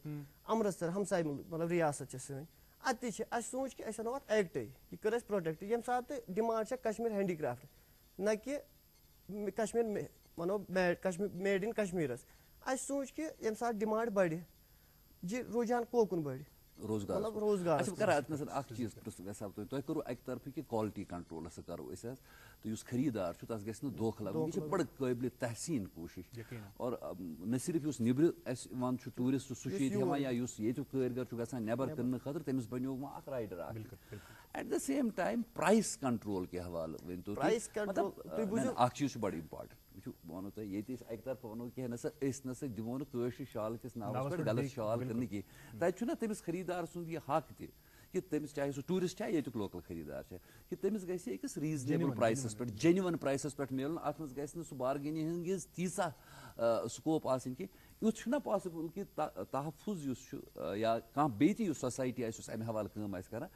اَمرتسر ہمساے مطلب رِیاست چھِ سٲنۍ اَتہِ تہِ چھِ اَسہِ سوٗنٛچ کہِ أسۍ اَنو اَتھ ایٚکٹَے یہِ کٔر اَسہِ پرٛوٹیکٹ ییٚمہِ ساتہٕ ڈِمانٛڈ چھےٚ کشمیٖر ہینٛڈی کرٛافٹ نہ کہِ کشمیٖر وَنو میڈ اِن کشمیٖرَس اَسہِ سوٗنٛچ کہِ ییٚمہِ ساتہٕ ڈِمانٛڈ بَڑِ رُجحان کوکُن بَڑِ روزگار بہٕ کَرٕ اَتھ منٛز اکھ چیٖز پرٛژھُن یَژھان تۄہہِ کوٚروٕ اَکہِ طرفہٕ کہِ کالٹی کَنٹرول ہسا کَرو أسۍ حظ تہٕ یُس خٔریٖدار چھُ تَتھ گژھِ نہٕ دھوکہٕ لَگُن یہِ چھِ بَڑٕ قٲبلہِ تحسیٖن کوٗشِش اور نہ صرف یُس نیٚبرٕ اَسہِ یِوان چھُ ٹوٗرِسٹ سُہ چھُ ییٚتہِ ہٮ۪وان یا یُس ییٚتیُک کٲرۍگر چھُ گژھان نٮ۪بر کٕننہٕ خٲطرٕ تٔمِس بَنیو وۄنۍ اکھ رایڈر اکھ at the same time price control کہِ حوالہٕ ؤنۍتو اکھ چیٖز چھُ بَڑٕ اِمپاٹنٹ وٕچھِو بہٕ وَنو تۄہہِ ییٚتہِ أسۍ اَکہِ طرفہٕ وَنو کینٛہہ نسا أسۍ نسا دِمو نہٕ کٲشرِ شال کِس ناوَس پٮ۪ٹھ غلط شال کٕننہٕ کینٛہہ تَتہِ چھُنہ تٔمِس خٔریٖدار سُنٛد یہِ حق تہِ کہِ تٔمِس چاہے سُہ ٹوٗرِسٹ چھا ییٚتیُک لوکَل خٔریٖدار چھا کہِ تٔمِس گژھِ أکِس ریٖزنیبٕل پرٛایسَس پٮ۪ٹھ جینوَن پرٛایسَس پٮ۪ٹھ میلُن اَتھ منٛز گژھِ نہٕ سُہ بارگینِنٛگ ہِنٛز تیٖژاہ سکوپ آسٕنۍ کینٛہہ یُتھ چھُنہ پاسِبٕل کہِ تحفظ یُس چھُ یا کانٛہہ بیٚیہِ تہِ یُس سوسایٹی آسہِ یُس اَمہِ حوالہٕ کٲم آسہِ کَران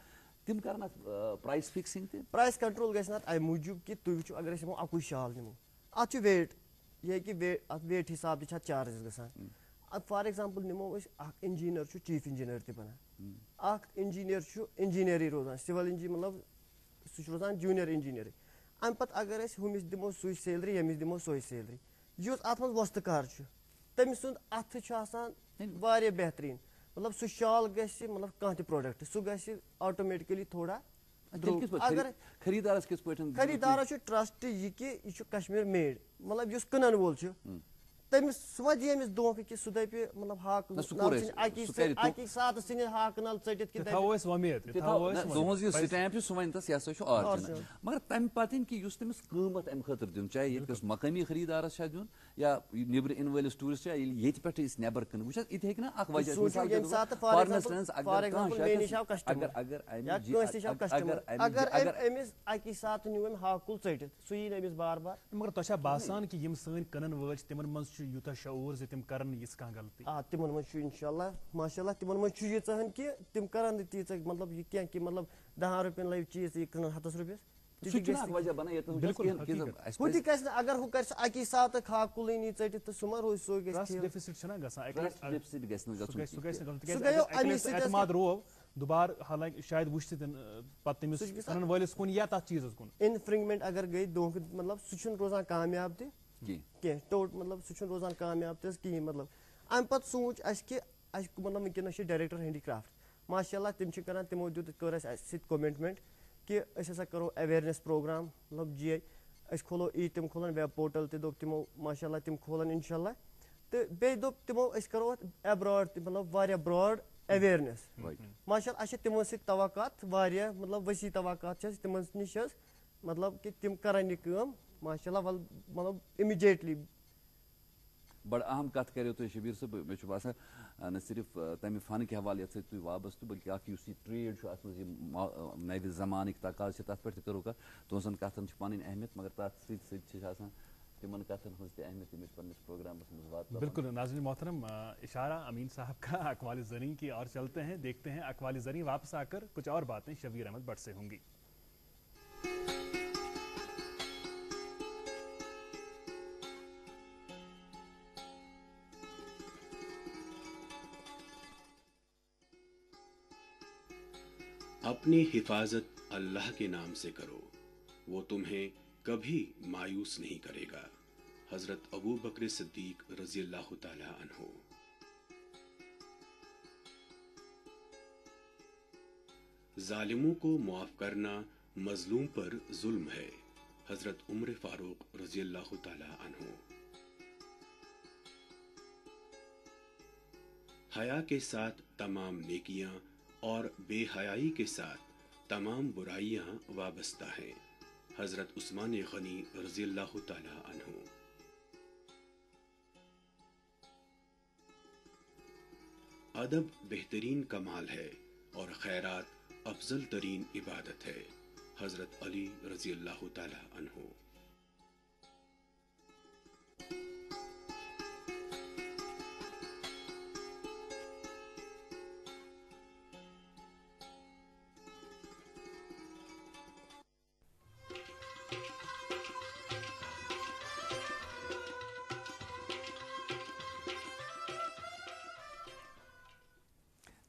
تِم کَرَن اَتھ پرٛایس فِکسِنٛگ تہِ پرٛایس کنٹرول گژھِ نہٕ اَتھ اَمہِ موٗجوٗب کہِ تُہۍ وٕچھِو اگر أسۍ نِمو اَکُے شال نِمو اَتھ چھُ ویٹ یہِ ہیٚکہِ اَتھ ویٹ حِساب تہِ چھِ اَتھ چارجِز گژھان اَتھ فار ایٚگزامپٕل نِمو أسۍ اکھ اِنجیٖنر چھُ چیٖف اِنجیٖنر تہِ بَنان اکھ اِنجیٖنر چھُ اِنجیٖنرٕے روزان سِول مطلب سُہ چھُ روزان جوٗنیر اِنجیٖنرٕے اَمہِ پَتہٕ اگر أسۍ ہُمِس دِمو سُے سیلری ییٚمِس دِمو سۄے سیلری یُس اَتھ منٛز وۄستہٕ کار چھُ تٔمۍ سُنٛد اَتھٕ چھُ آسان واریاہ بہتریٖن مطلب سُہ شال گژھِ مطلب کانٛہہ تہِ پروڈکٹ سُہ گژھِ آٹومیٹِکٔلی تھوڑا اگر خٔریٖدارَس کِتھ پٲٹھۍ خٔریٖدارَس چھُ ٹرٛسٹ یہِ کہِ یہِ چھُ کشمیٖر میڈ مطلب یُس کٕنن وول چھُ تٔمِس سُہ ما دی أمِس دھوکہٕ کہِ سُہ دَپہِ مطلب ہاکہٕ اَکی ساتہٕ ژھٕنہِ ہاکہٕ نل ژٔٹِتھ تُہُنٛز یُس سٹیمپ چھُ سُہ وَنہِ تَس یہِ ہسا چھُ آرجِنل مگر تَمہِ پَتہٕ کہِ یُس تٔمِس قۭمَتھ اَمہِ خٲطرٕ دیُن چاہے ییٚتہِ کِس مقٲمی خٔریٖدارَس چھا دیُن یا نیٚبرٕ یِنہٕ وٲلِس ٹوٗرِسٹ چھا ییٚلہِ ییٚتہِ پٮ۪ٹھٕ أسۍ نٮ۪بر کٕنو وٕچھ حظ یہِ تہِ ہیٚکہِ نہ اکھ وجہ اگر أمِس اَکی ساتہٕ نیوٗ أمۍ ہاکہٕ کُل ژٔٹِتھ سُہ یی نہٕ أمِس بار بار مگر تۄہہِ چھا باسان کہِ یِم سٲنۍ کٕنن وٲلۍ چھِ تِمن منٛز چھُ یوٗتاہ شعوٗر زِ تِم کرن نہٕ یِژھ کانٛہہ غلطی آ تِمن منٛز چھُ اِنشاء اللہ ماشاء اللہ تِمن منٛز چھُ ییٖژاہ ہن کہِ تِم کرن نہٕ تیٖژاہ مطلب یہِ کینٛہہ کہِ مطلب 10 رۄپین لَوِ چیٖز تہٕ یہِ کٕنن 100 رۄپیَس ہُہ تہِ گژھِ نہٕ اگر ہُہ کرِ سُہ اَکی ساتہٕ ہاکہٕ کُلٕے نی ژٔٹِتھ تہٕ سُہ ما روزِ سُے دُبارٕ حالانکہِ شاید وٕچھ تہِ پتہٕ تٔمِس کٕنن وٲلِس کُن یا تتھ چیٖزس کُن اِنفرنگمنٹ اگر گٔے دھوکہٕ مطلب سُہ چھُنہٕ روزان کامیاب تہِ کینٛہہ مطلب سُہ چھُنہٕ روزان کامیاب تہِ حظ کِہینۍ مطلب اَمہِ پتہٕ سوٗنٛچ اَسہِ کہِ اَسہِ مطلب وٕنکیٚنس چھِ ڈایریکٹر ہینٛڈی کرٛافٹ ماشاء اللہ تِم چھِ کران تِمو کٔر اَسہِ سۭتۍ کومِٹمینٹ کہِ أسۍ ہسا کرو ایویرنیس پروگرام مطلب GI أسۍ کھولو تِم کھولن ویب پورٹل تہِ دوٚپ تِمو ماشاء اللہ تِم کھولن اِنشاء اللہ تہٕ بیٚیہِ دوٚپ تِمو أسۍ کرو اَتھ ایبراڈ تہِ مطلب واریاہ براڈ ایویرنیس ماشاء اللہ اَسہِ چھِ تِمن سۭتۍ توقعات واریاہ مطلب ؤسیع توقعات چھِ اَسہِ تِمن نِش حظ مطلب کہِ تِم کرن یہِ کٲم ماشاء اللہ مطلب اِمِجیٹلی بڑ اہم کت کرو تھی شبیر صاحب مے باسان نہ صرف تمہ فن کے حوالے سی تھی وابستہ بلکہ اخ اس ٹریڈ ات نو زمانک تقاض تر پہ کرو کت تہذن کتن پن اہمیت مگر تر سی تمن کتن ہز تہ اہمیت یم پنس پروگرامس مز وات. بالکل ناظرین محترم اشارہ امین صاحب کا اقوال زریں کی اور چلتے ہیں دیکھتے ہیں اقوال زریں واپس آ کر کچھ اور باتیں شبیر احمد بٹ سے ہوں گی. اپنی حفاظت اللہ کے نام سے کرو وہ تمہیں کبھی مایوس نہیں کرے گا. حضرت ابو بکر صدیق رضی اللہ تعالی عنہ. ظالموں کو معاف کرنا مظلوم پر ظلم ہے. حضرت عمر فاروق رضی اللہ تعالی عنہ. حیا کے ساتھ تمام نیکیاں اور بے حیائی کے ساتھ تمام برائیاں وابستہ ہیں. حضرت عثمان غنی رضی اللہ تعالی عنہ. ادب بہترین کمال ہے اور خیرات افضل ترین عبادت ہے. حضرت علی رضی اللہ تعالی عنہ.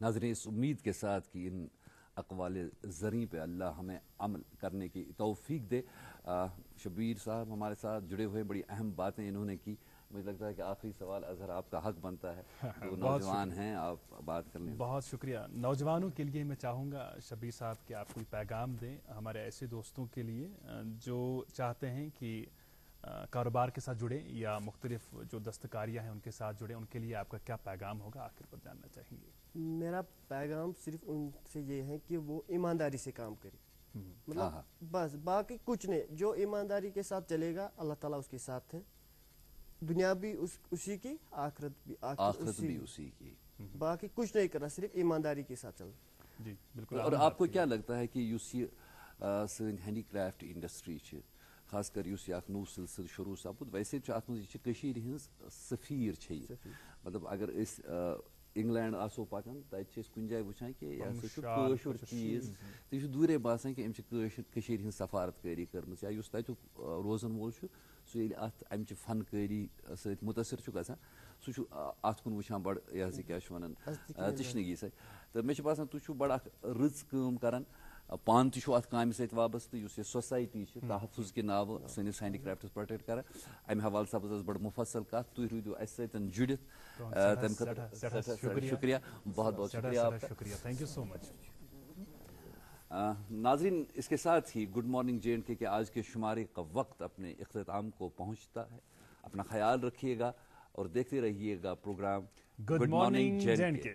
ناظرین اس امید کے ساتھ کہ ان اقوال زریں پہ اللہ ہمیں عمل کرنے کی توفیق دے. شبیر صاحب ہمارے ساتھ جڑے ہوئے بڑی اہم باتیں انہوں نے کی. مجھے لگتا ہے کہ آخری سوال اظہر آپ کا حق بنتا ہے. جو نوجوان ہیں آپ بات کر لیں. بہت شکریہ. نوجوانوں کے لیے میں چاہوں گا شبیر صاحب کہ آپ کوئی پیغام دیں ہمارے ایسے دوستوں کے لیے جو چاہتے ہیں کہ کاروبار کے ساتھ جڑیں یا مختلف جو دستکاریاں ہیں ان کے ساتھ جڑیں. ان کے لیے آپ کا کیا پیغام ہوگا آخر پر جاننا چاہیں گے. میرا پیغام صرف ان سے یہ ہے کہ وہ ایمانداری سے کام کرے. مطلب بس باقی کچھ نہیں. جو ایمانداری کے ساتھ چلے گا اللہ تعالیٰ اس کے ساتھ ہے. دنیا بھی اسی کی آخرت بھی اسی کی. باقی کچھ نہیں کرنا صرف ایمانداری کے ساتھ چلنا. جی بالکل. اور آپ کو کیا لگتا ہے کہ یہ سن ہینڈی کرافٹ انڈسٹری خاص کر اس نو سلسلہ شروع سپد ویسے ات مزید ہز سفیر مطلب اگر اس انگلینڈ آسو پکان تب کن جائے وچان کہ یہ چیز تو یہ دورے باسان کہ ام سفارت کاری کرم یا اس تک روزن وول سہ ات امچ فنکاری ست متاثر گژھان سہ ات کن وچان بڑ یہ کیا تشنگی سی. تو مے باسان تھی بڑ رٕژ کٲم کران پان تہ ات کامہ ست وابستہ اس سوسائٹی تحفظ کہ ناو سنس ہینڈی کرافٹس پروٹیکٹ کران. امہ حوالہ سپز بڑ مفصل کت تھی روٗدِو اس ستن جڑت. تمہ خاطر شکریہ بہت بہت شکریہ. تھینک یو سو مچ. ناظرین اس کے ساتھ ہی گڈ مارننگ جے اینڈ کے آج کے شمارے کا وقت اپنے اختتام کو پہنچتا ہے. اپنا خیال رکھیے گا اور دیکھتے رہیے گا programme good morning J and کے.